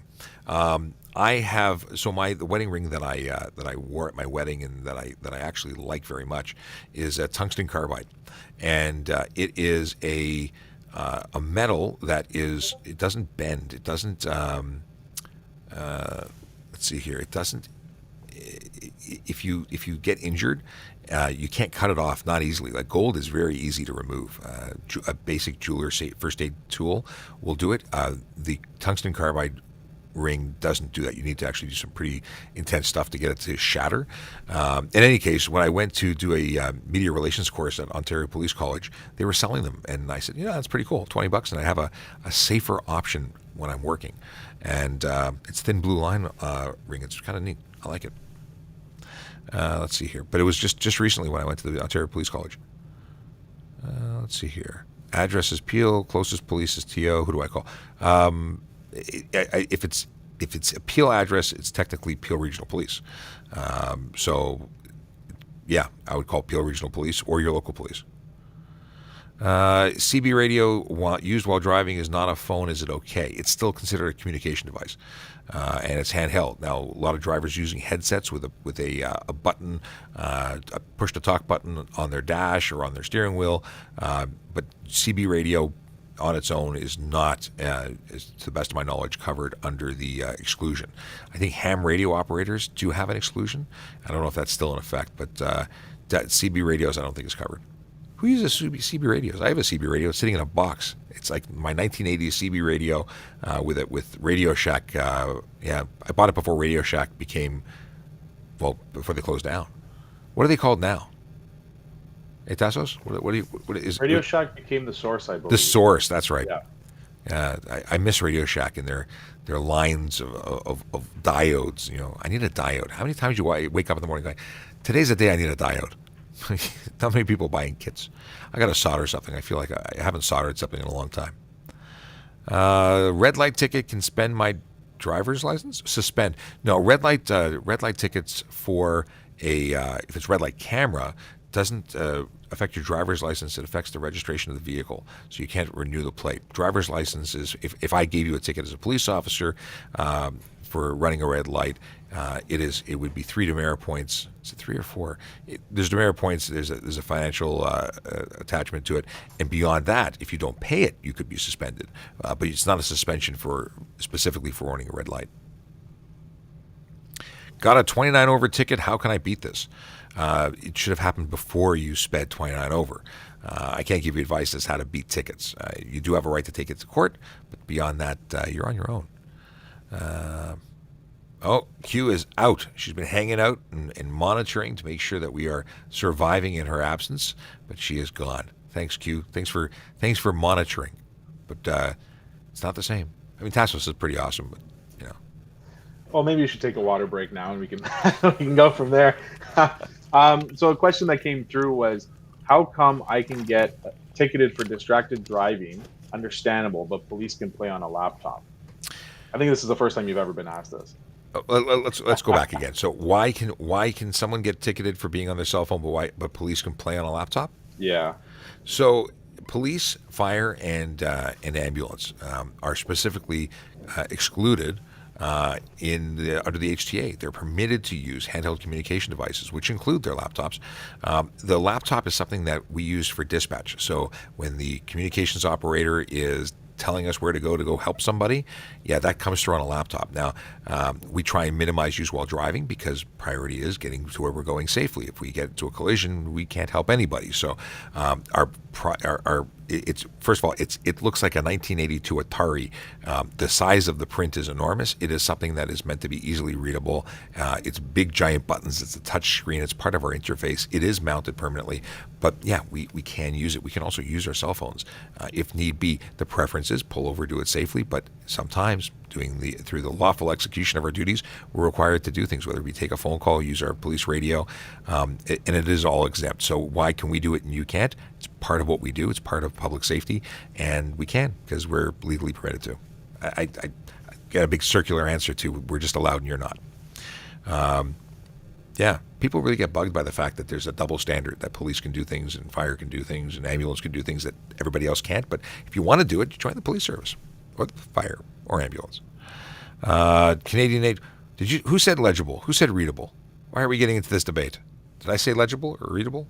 I have the wedding ring that I wore at my wedding and that I actually like very much is a tungsten carbide, and it is a metal that it doesn't bend. It doesn't. Let's see here. It doesn't. If you get injured, you can't cut it off, not easily. Like gold is very easy to remove. A basic jeweler first aid tool will do it. The tungsten carbide ring doesn't do that. You need to actually do some pretty intense stuff to get it to shatter. In any case, when I went to do a media relations course at Ontario Police College, they were selling them, and I said, that's pretty cool, $20, and I have a safer option when I'm working. And it's thin blue line ring. It's kind of neat. I like it. Let's see here. But it was just recently when I went to the Ontario Police College. Let's see here. Address is Peel. Closest police is TO. Who do I call? If it's a Peel address, it's technically Peel Regional Police. So, yeah, I would call Peel Regional Police or your local police. CB radio used while driving is not a phone. Is it okay? It's still considered a communication device, and it's handheld. Now, a lot of drivers using headsets with a button, a push to talk button on their dash or on their steering wheel. But CB radio on its own is not, is, to the best of my knowledge, covered under the exclusion. I think ham radio operators do have an exclusion. I don't know if that's still in effect, but CB radios I don't think is covered. Who uses CB radios? I have a CB radio. It's sitting in a box. It's like my 1980s CB radio with Radio Shack. I bought it before Radio Shack before they closed down. What are they called now? Hey, Tassos? What is Radio Shack became the Source, I believe. The Source, that's right. Yeah. I miss Radio Shack and their lines of diodes. I need a diode. How many times do you wake up in the morning going, today's the day I need a diode? Not many people buying kits. I got to solder something. I feel like I haven't soldered something in a long time. Red light ticket can suspend my driver's license? Suspend. No, red light tickets for if it's red light camera doesn't affect your driver's license. It affects the registration of the vehicle, so you can't renew the plate. Driver's license is if I gave you a ticket as a police officer for running a red light, it would be 3 demerit points. Is it 3 or 4? There's demerit points. There's a financial attachment to it, and beyond that, if you don't pay it, you could be suspended. But it's not a suspension specifically for running a red light. Got a 29 over ticket. How can I beat this? It should have happened before you sped 29 over. I can't give you advice as how to beat tickets. You do have a right to take it to court, but beyond that, you're on your own. Q is out. She's been hanging out and monitoring to make sure that we are surviving in her absence, but she is gone. Thanks, Q. Thanks for monitoring, but it's not the same. I mean, Tassos is pretty awesome, but Well, maybe you should take a water break now, and we can we can go from there. So a question that came through was, how come I can get ticketed for distracted driving? Understandable, but police can play on a laptop. I think this is the first time you've ever been asked this. Let's go back again. So why can someone get ticketed for being on their cell phone, but police can play on a laptop? Yeah. So police, fire, and ambulance are specifically excluded under the HTA. They're permitted to use handheld communication devices, which include their laptops. The laptop is something that we use for dispatch. So when the communications operator is telling us where to go help somebody, that comes through on a laptop. Now, we try and minimize use while driving because priority is getting to where we're going safely. If we get into a collision, we can't help anybody. So it's first of all, it looks like a 1982 Atari. The size of the print is enormous. It is something that is meant to be easily readable. It's big giant buttons. It's a touch screen. It's part of our interface. It is mounted permanently. But we can use it. We can also use our cell phones if need be. The preference is pull over, do it safely. But sometimes through the lawful execution of our duties, we're required to do things, whether we take a phone call, use our police radio, and it is all exempt. So why can we do it and you can't? It's part of what we do. It's part of public safety, and we can because we're legally permitted to. I get a big circular answer to we're just allowed and you're not. People really get bugged by the fact that there's a double standard, that police can do things and fire can do things and ambulance can do things that everybody else can't. But if you want to do it, you join the police service or the fire or ambulance. Canadian aid. Who said legible? Who said readable? Why are we getting into this debate? Did I say legible or readable?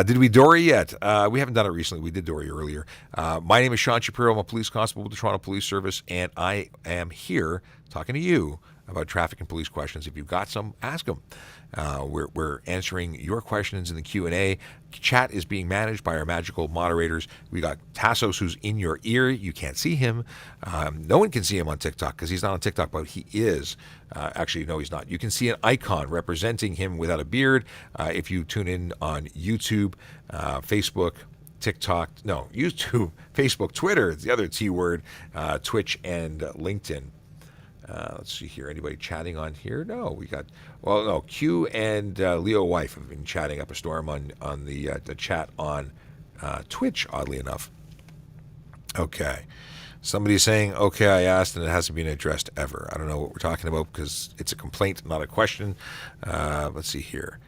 Did we Dory yet? We haven't done it recently. We did Dory earlier. My name is Sean Shapiro. I'm a police constable with the Toronto Police Service, and I am here talking to you about traffic and police questions. If you've got some, ask them. We're answering your questions in the Q&A. Chat is being managed by our magical moderators. We got Tassos, who's in your ear. You can't see him. No one can see him on TikTok because he's not on TikTok, but he is. Actually, no, he's not. You can see an icon representing him without a beard if you tune in on YouTube, Facebook, TikTok, no, YouTube, Facebook, Twitter, the other T word, Twitch, and LinkedIn. Let's see here. Anybody chatting on here? No, we got. Well, no. Q and Leo Wife have been chatting up a storm on the chat on Twitch. Oddly enough. Okay. Somebody's saying, "Okay, I asked and it hasn't been addressed ever." I don't know what we're talking about because it's a complaint, not a question. Let's see here.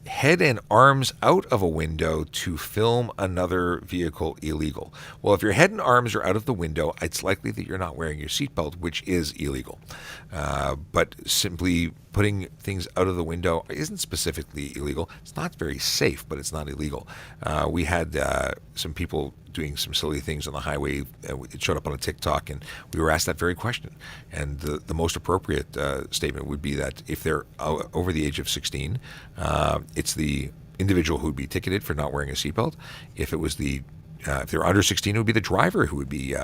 Head and arms out of a window to film another vehicle illegal. Well, if your head and arms are out of the window, it's likely that you're not wearing your seatbelt, which is illegal. But simply putting things out of the window isn't specifically illegal. It's not very safe, but it's not illegal. We had some people doing some silly things on the highway. It showed up on a TikTok, and we were asked that very question. And the most appropriate statement would be that if they're over the age of 16, it's the individual who would be ticketed for not wearing a seatbelt. If it was if they're under 16, it would be the driver who would be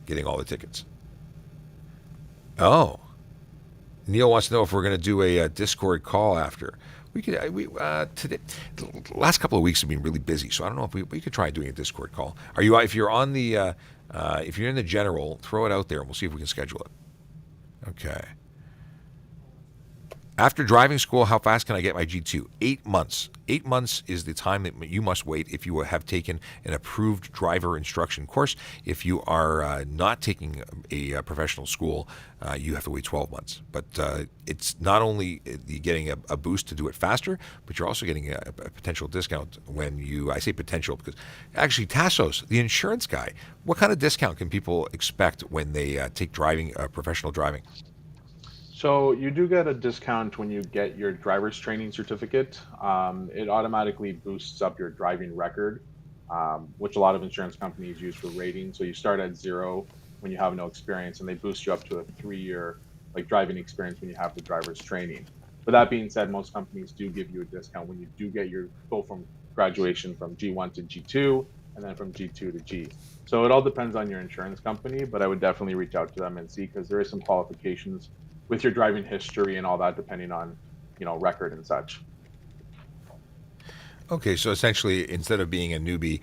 getting all the tickets. Oh. Neil wants to know if we're going to do a Discord call after. We could. Today, the last couple of weeks have been really busy, so I don't know if we could try doing a Discord call. Are you? If you're on the, if you're in the general, throw it out there, and we'll see if we can schedule it. Okay. After driving school, how fast can I get my G2? 8 months. 8 months is the time that you must wait if you have taken an approved driver instruction course. If you are not taking a professional school, you have to wait 12 months. But it's not only you getting a boost to do it faster, but you're also getting a potential discount when I say potential because actually Tassos, the insurance guy, what kind of discount can people expect when they take professional driving? So you do get a discount when you get your driver's training certificate. It automatically boosts up your driving record, which a lot of insurance companies use for rating. So you start at 0 when you have no experience, and they boost you up to a 3-year driving experience when you have the driver's training. But that being said, most companies do give you a discount when you do go from graduation from G1 to G2, and then from G2 to G. So it all depends on your insurance company, but I would definitely reach out to them and see because there is some qualifications with your driving history and all that, depending on, record and such. Okay, so essentially, instead of being a newbie,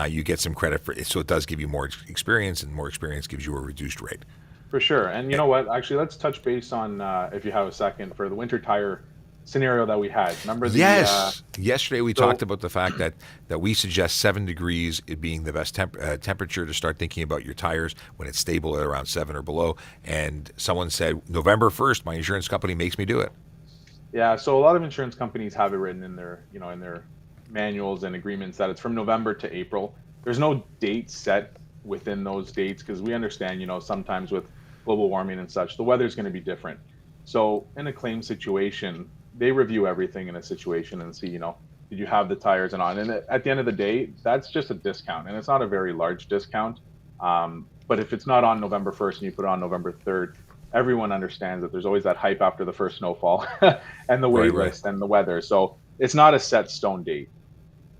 you get some credit for it. So it does give you more experience, and more experience gives you a reduced rate. For sure. And you know what? Actually, let's touch base on, if you have a second, for the winter tire scenario that we had. Remember the yes. Yesterday we talked about the fact that we suggest 7 degrees it being the best temperature to start thinking about your tires when it's stable at around 7 or below. And someone said November 1st, my insurance company makes me do it. Yeah. So a lot of insurance companies have it written in their in their manuals and agreements that it's from November to April. There's no date set within those dates because we understand sometimes with global warming and such, the weather's going to be different. So in a claim situation, they review everything in a situation and see, did you have the tires and on? And at the end of the day, that's just a discount, and it's not a very large discount. But if it's not on November 1st and you put it on November 3rd, everyone understands that there's always that hype after the first snowfall and the wait list and the weather. So it's not a set stone date.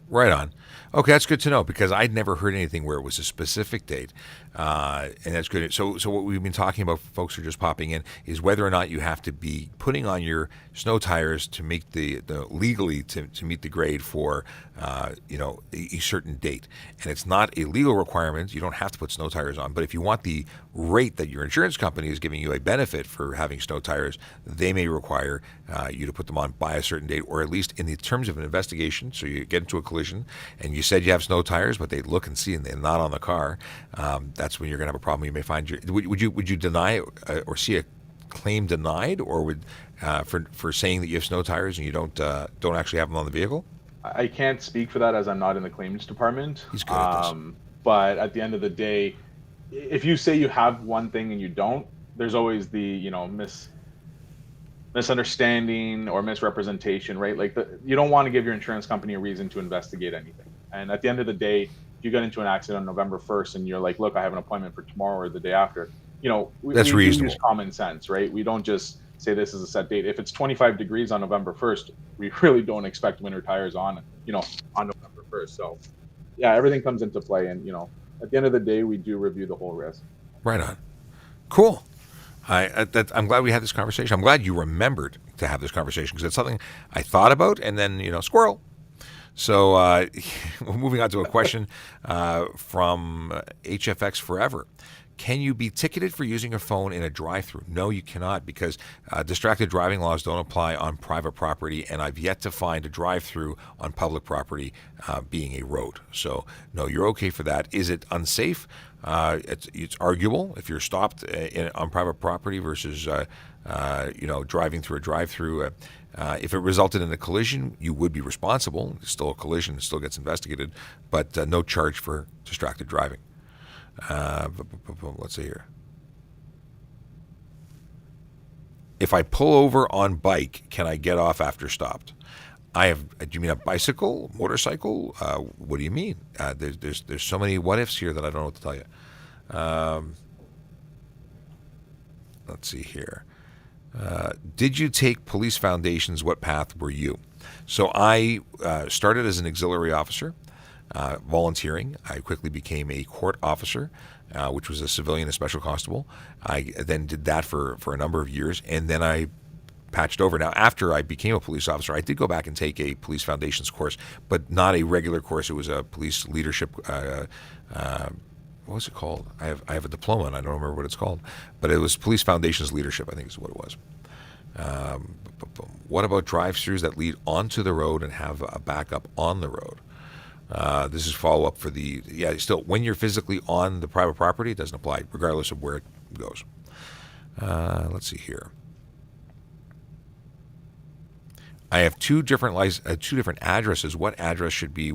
Right on. Okay, that's good to know because I'd never heard anything where it was a specific date, and that's good. So what we've been talking about, folks who are just popping in, is whether or not you have to be putting on your snow tires to make the legally to meet the grade for a certain date, and it's not a legal requirement. You don't have to put snow tires on, but if you want the rate that your insurance company is giving you a benefit for having snow tires, they may require you to put them on by a certain date, or at least in the terms of an investigation. So you get into a collision and you said you have snow tires, but they look and see and they're not on the car. That's when you're going to have a problem. You may find would you deny or see a claim denied, or would for saying that you have snow tires and you don't actually have them on the vehicle? I can't speak for that as I'm not in the claims department. He's good at this. But at the end of the day, if you say you have one thing and you don't, there's always the misunderstanding or misrepresentation, right? You don't want to give your insurance company a reason to investigate anything. And at the end of the day, if you get into an accident on November 1st and you're like, look, I have an appointment for tomorrow or the day after, That's we do use reasonable. common sense, right? We don't just say this is a set date. If it's 25 degrees on November 1st, we really don't expect winter tires on November 1st. So yeah, everything comes into play. And, at the end of the day, we do review the whole risk. Right on. Cool. I'm glad we had this conversation. I'm glad you remembered to have this conversation because it's something I thought about and then, squirrel. So moving on to a question from HFX Forever. Can you be ticketed for using your phone in a drive-through? No, you cannot because distracted driving laws don't apply on private property, and I've yet to find a drive-through on public property being a road. So, no, you're okay for that. Is it unsafe? It's arguable if you're stopped on private property versus driving through a drive-through. If it resulted in a collision, you would be responsible. It's still a collision. It still gets investigated, but no charge for distracted driving. Let's see here. If I pull over on bike, can I get off after stopped? Do you mean a bicycle, motorcycle? What do you mean? There's so many what ifs here that I don't know what to tell you. Let's see here. Did you take police foundations? What path were you? So I started as an auxiliary officer. Volunteering. I quickly became a court officer, which was a civilian, a special constable. I then did that for a number of years, and then I patched over. Now, after I became a police officer, I did go back and take a police foundations course, but not a regular course. It was a police leadership. What was it called? I have a diploma, and I don't remember what it's called, but it was police foundations leadership, I think is what it was. What about drive-throughs that lead onto the road and have a backup on the road? This is follow-up for still, when you're physically on the private property, it doesn't apply, regardless of where it goes. Let's see here. I have two different addresses. What address should be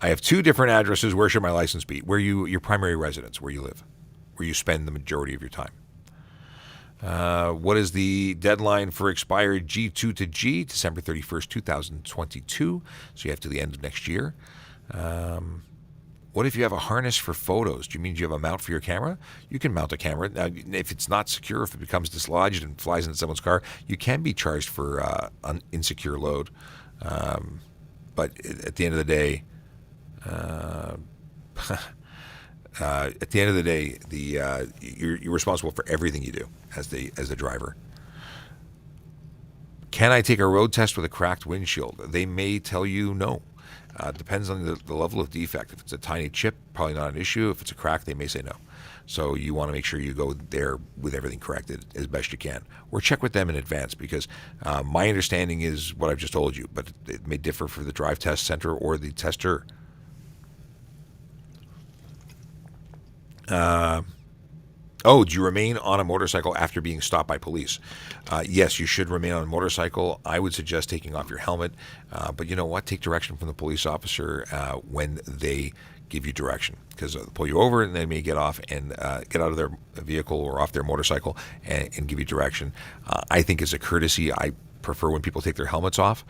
I have two different addresses. Where should my license be? Your primary residence, where you live, where you spend the majority of your time. What is the deadline for expired G2 to G? December 31st, 2022. So you have to the end of next year. What if you have a harness for photos? Do you mean you have a mount for your camera? You can mount a camera. Now, if it's not secure, if it becomes dislodged and flies into someone's car, you can be charged for an insecure load. But at the end of the day, you're responsible for everything you do as the driver. Can I take a road test with a cracked windshield? They may tell you no. Depends on the level of defect. If it's a tiny chip, probably not an issue. If it's a crack, they may say no. So you want to make sure you go there with everything corrected as best you can. Or check with them in advance because my understanding is what I've just told you, but it may differ for the drive test center or the tester. Do you remain on a motorcycle after being stopped by police? Yes, you should remain on a motorcycle. I would suggest taking off your helmet. But you know what? Take direction from the police officer when they give you direction. Because they'll pull you over and they may get off and get out of their vehicle or off their motorcycle and give you direction. I think as a courtesy, I prefer when people take their helmets off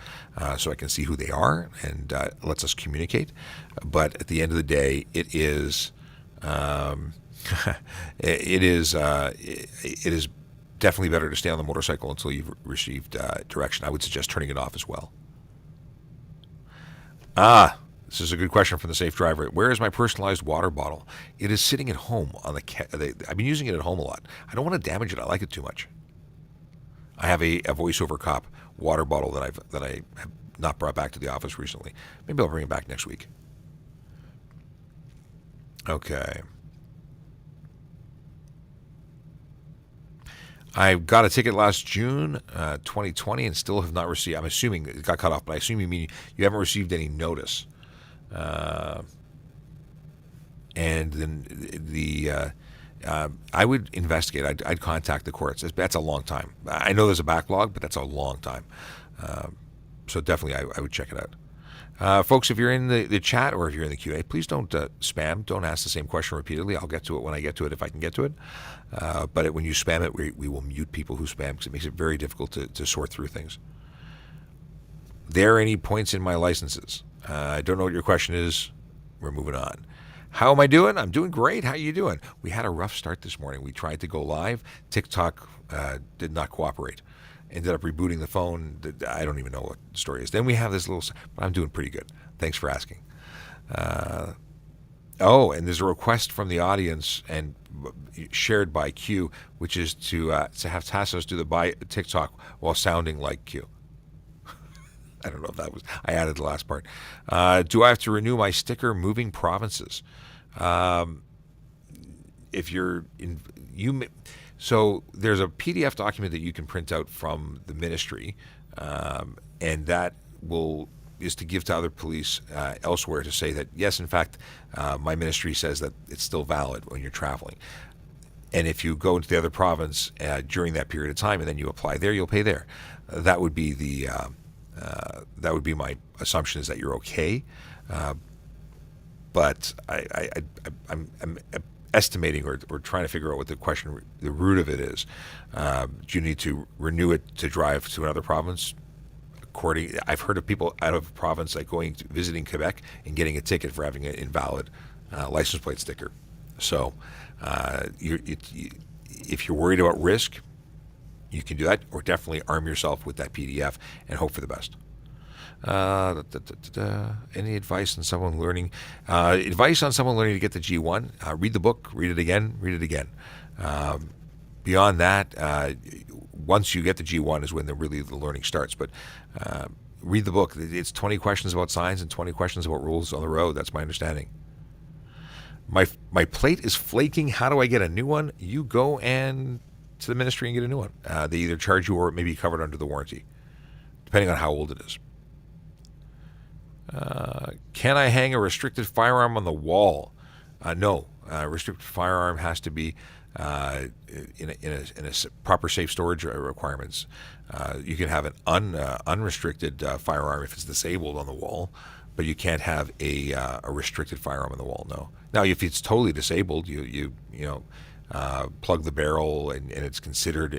so I can see who they are and lets us communicate. But at the end of the day, it is... it is definitely better to stay on the motorcycle until you've received direction. I would suggest turning it off as well. This is a good question from the safe driver. Where is my personalized water bottle? It is sitting at home on I've been using it at home a lot. I don't want to damage it. I like it too much. I have a voiceover cop water bottle that I have not brought back to the office recently. Maybe I'll bring it back next week. Okay. I got a ticket last June 2020 and still have not received. I'm assuming it got cut off, but I assume you mean you haven't received any notice. And then I would investigate. I'd contact the courts. That's a long time. I know there's a backlog, but that's a long time. So definitely I would check it out. Folks, if you're in the chat or if you're in the Q&A, please don't spam. Don't ask the same question repeatedly. I'll get to it when I get to it if I can get to it. But when you spam it, we will mute people who spam because it makes it very difficult to sort through things. There are any points in my licenses? I don't know what your question is. We're moving on. How am I doing? I'm doing great. How are you doing? We had a rough start this morning. We tried to go live. TikTok did not cooperate. Ended up rebooting the phone. I don't even know what the story is. Then we have this little. But I'm doing pretty good. Thanks for asking. Oh, and there's a request from the audience and shared by Q, which is to have Tassos do the TikTok while sounding like Q. I don't know if that was. I added the last part. Do I have to renew my sticker moving provinces? If you're in, so there's a PDF document that you can print out from the ministry, and that is to give to other police elsewhere to say that yes, in fact, my ministry says that it's still valid when you're traveling. And if you go into the other province during that period of time and then you apply there, you'll pay there. That would be that would be my assumption, is that you're okay. But I'm estimating or trying to figure out what the root of it is. Do you need to renew it to drive to another province? I've heard of people out of province like visiting Quebec and getting a ticket for having an invalid license plate sticker. So if you're worried about risk, you can do that, or definitely arm yourself with that PDF and hope for the best. Any advice on someone learning? Advice on someone learning to get the G1? Read the book, read it again, read it again. Beyond that, once you get the G1 is when the learning starts. But read the book. It's 20 questions about signs and 20 questions about rules on the road. That's my understanding. My plate is flaking. How do I get a new one? You go and to the ministry and get a new one. They either charge you or it may be covered under the warranty, depending on how old it is. Can I hang a restricted firearm on the wall? No. Restricted firearm has to be in a proper safe storage requirements. You can have an unrestricted firearm if it's disabled on the wall, but you can't have a restricted firearm on the wall. No. Now, if it's totally disabled, you plug the barrel and it's considered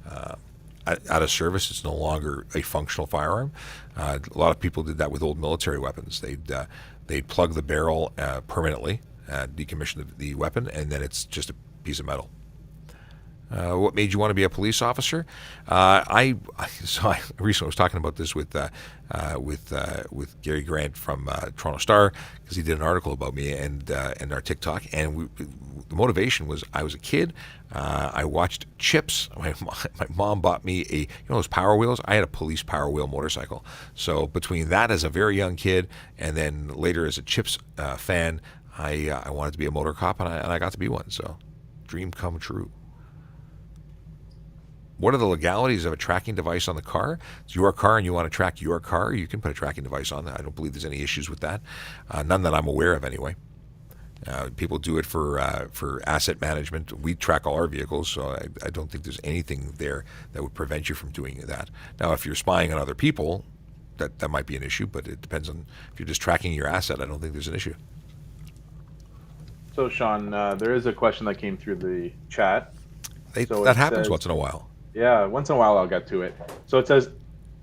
out of service. It's no longer a functional firearm. A lot of people did that with old military weapons. They'd plug the barrel permanently, decommission the weapon, and then it's just a piece of metal. What made you want to be a police officer? I recently was talking about this with Gary Grant from Toronto Star, because he did an article about me and our TikTok, and the motivation was I was a kid. I watched Chips. My mom bought me those Power Wheels. I had a police Power Wheel motorcycle. So between that as a very young kid and then later as a Chips fan, I wanted to be a motor cop, and I got to be one. So dream come true. What are the legalities of a tracking device on the car? It's your car and you want to track your car, you can put a tracking device on that. I don't believe there's any issues with that. None that I'm aware of anyway. People do it for asset management. We track all our vehicles, so I don't think there's anything there that would prevent you from doing that. Now, if you're spying on other people, that might be an issue, but it depends on if you're just tracking your asset. I don't think there's an issue. So, Sean, there is a question that came through the chat. That happens once in a while. Yeah, once in a while I'll get to it. So it says,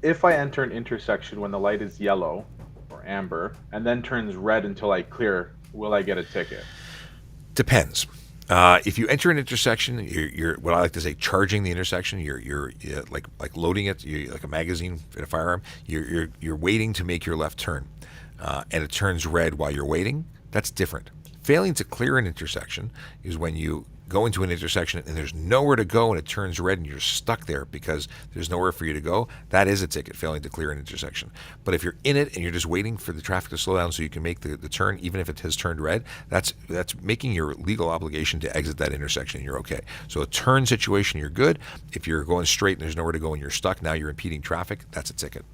if I enter an intersection when the light is yellow or amber and then turns red until I clear, will I get a ticket? Depends. If you enter an intersection, you're what I like to say, charging the intersection. You're like loading it. You're like a magazine in a firearm. You're waiting to make your left turn, and it turns red while you're waiting. That's different. Failing to clear an intersection is when you go into an intersection and there's nowhere to go and it turns red and you're stuck there because there's nowhere for you to go. That is a ticket, failing to clear an intersection. But if you're in it and you're just waiting for the traffic to slow down so you can make the turn, even if it has turned red, that's making your legal obligation to exit that intersection and you're okay. So a turn situation, you're good. If you're going straight and there's nowhere to go and you're stuck, now you're impeding traffic, that's a ticket.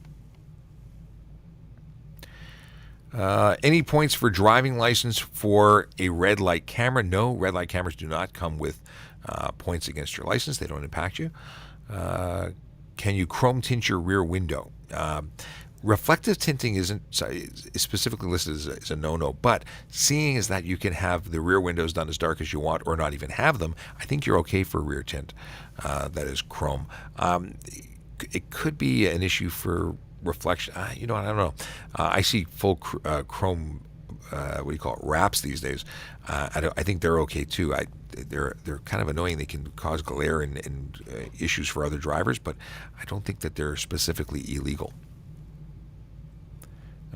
Any points for driving license for a red light camera? No, red light cameras do not come with points against your license. They don't impact you. Can you chrome tint your rear window? Reflective tinting is specifically listed as a no-no, but seeing as that you can have the rear windows done as dark as you want or not even have them, I think you're okay for rear tint that is chrome. It could be an issue for reflection. I don't know. I see full chrome what do you call it, wraps these days. I think they're okay too. They're kind of annoying. They can cause glare and issues for other drivers, but I don't think that they're specifically illegal.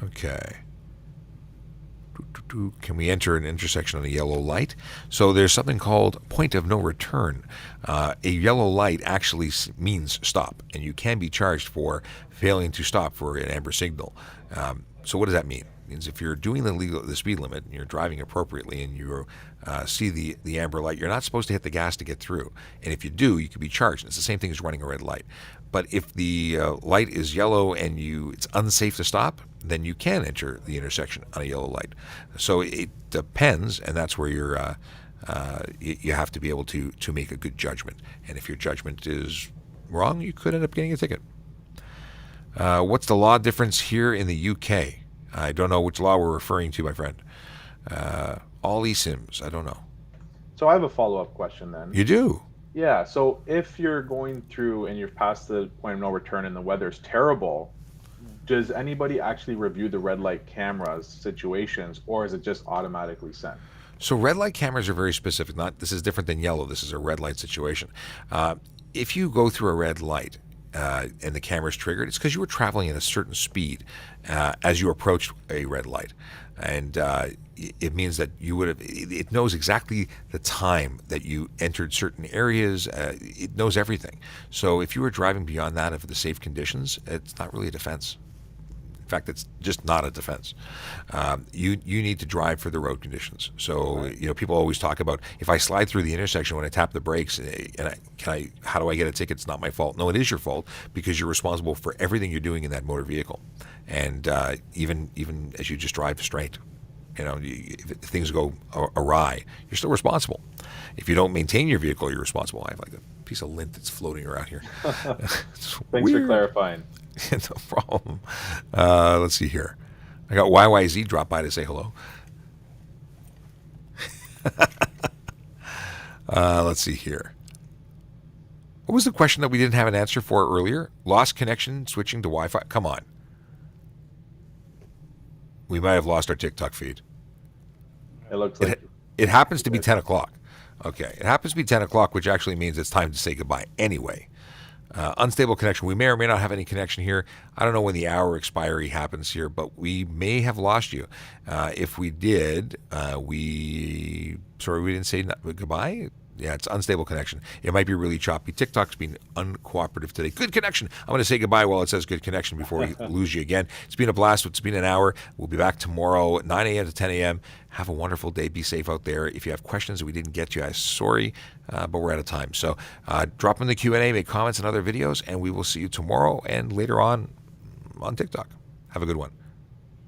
Okay. Can we enter an intersection on a yellow light? So there's something called point of no return. A yellow light actually means stop, and you can be charged for failing to stop for an amber signal. So what does that mean? It means if you're doing the speed limit and you're driving appropriately and you see the amber light, you're not supposed to hit the gas to get through. And if you do, you can be charged. And it's the same thing as running a red light. But if the light is yellow and it's unsafe to stop, then you can enter the intersection on a yellow light. So it depends, and that's where you have to be able to make a good judgment. And if your judgment is wrong, you could end up getting a ticket. What's the law difference here in the UK? I don't know which law we're referring to, my friend. All eSIMs, I don't know. So I have a follow-up question then. You do? Yeah, so if you're going through and you're past the point of no return and the weather's terrible, does anybody actually review the red light cameras situations, or is it just automatically sent? So red light cameras are very specific. This is different than yellow. This is a red light situation. If you go through a red light and the camera's triggered, it's because you were traveling at a certain speed as you approached a red light. And it means that it knows exactly the time that you entered certain areas. It knows everything. So if you were driving beyond that of the safe conditions, it's not really a defense. In fact, it's just not a defense. You need to drive for the road conditions. So right. People always talk about, if I slide through the intersection when I tap the brakes, how do I get a ticket? It's not my fault. No, it is your fault, because you're responsible for everything you're doing in that motor vehicle, and even as you just drive straight. If things go awry, you're still responsible. If you don't maintain your vehicle, you're responsible. I have like a piece of lint that's floating around here. Thanks for clarifying. No problem. Let's see here. I got YYZ drop by to say hello. Let's see here. What was the question that we didn't have an answer for earlier? Lost connection, switching to Wi-Fi. Come on. We might have lost our TikTok feed. It looks like it happens to be 10 o'clock. Okay. It happens to be 10 o'clock, which actually means it's time to say goodbye anyway. Unstable connection. We may or may not have any connection here. I don't know when the hour expiry happens here, but we may have lost you. If we did, we didn't say goodbye. Yeah, it's unstable connection. It might be really choppy. TikTok's been uncooperative today. Good connection. I'm going to say goodbye while it says good connection before we lose you again. It's been a blast. It's been an hour. We'll be back tomorrow at 9 a.m. to 10 a.m. Have a wonderful day. Be safe out there. If you have questions that we didn't get to, I'm sorry, but we're out of time. So drop in the Q&A, make comments on other videos, and we will see you tomorrow and later on TikTok. Have a good one.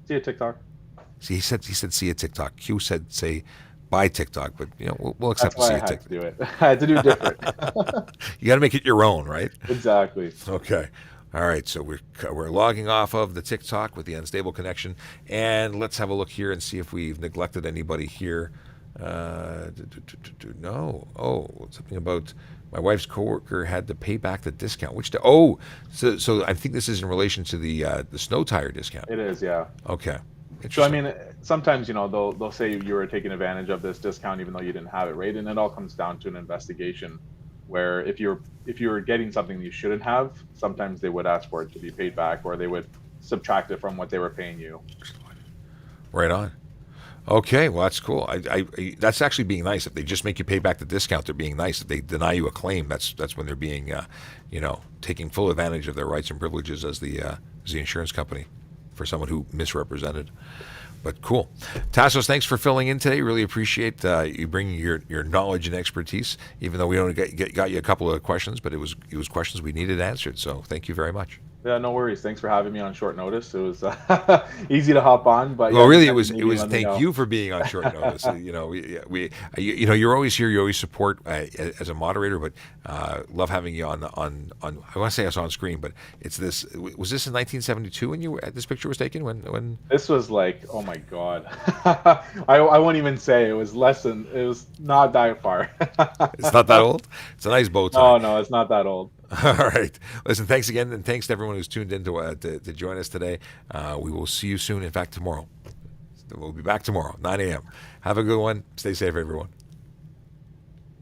See you, TikTok. See, he said see you, TikTok. Q said say bye, TikTok, but we'll accept to see you, TikTok. To do it. I had to do different. You got to make it your own, right? Exactly. Okay. All right. So we're logging off of the TikTok with the unstable connection, and let's have a look here and see if we've neglected anybody here. No. Oh, something about my wife's coworker had to pay back the discount. Which so I think this is in relation to the snow tire discount. It is, yeah. Okay. So I mean, sometimes they'll say you were taking advantage of this discount even though you didn't have it, right? And it all comes down to an investigation, where if you were getting something you shouldn't have, sometimes they would ask for it to be paid back, or they would subtract it from what they were paying you. Right on. Okay, well that's cool. I that's actually being nice. If they just make you pay back the discount, they're being nice. If they deny you a claim, that's when they're being taking full advantage of their rights and privileges as the insurance company for someone who misrepresented. But cool. Tassos, thanks for filling in today. Really appreciate you bringing your knowledge and expertise, even though we only got you a couple of questions, but it was questions we needed answered. So thank you very much. Yeah, no worries. Thanks for having me on short notice. It was easy to hop on, but well, really, it was. Thank you for being on short notice. You're always here. You always support as a moderator, but love having you on. I want to say us on screen, but it's this. Was this in 1972 when this picture was taken? When this was like, oh my god, I won't even say it was less than. It was not that far. It's not that old. It's a nice bow tie. Oh no, it's not that old. All right. Listen, thanks again, and thanks to everyone who's tuned in to join us today. We will see you soon. In fact, tomorrow. We'll be back tomorrow, 9 a.m. Have a good one. Stay safe, everyone.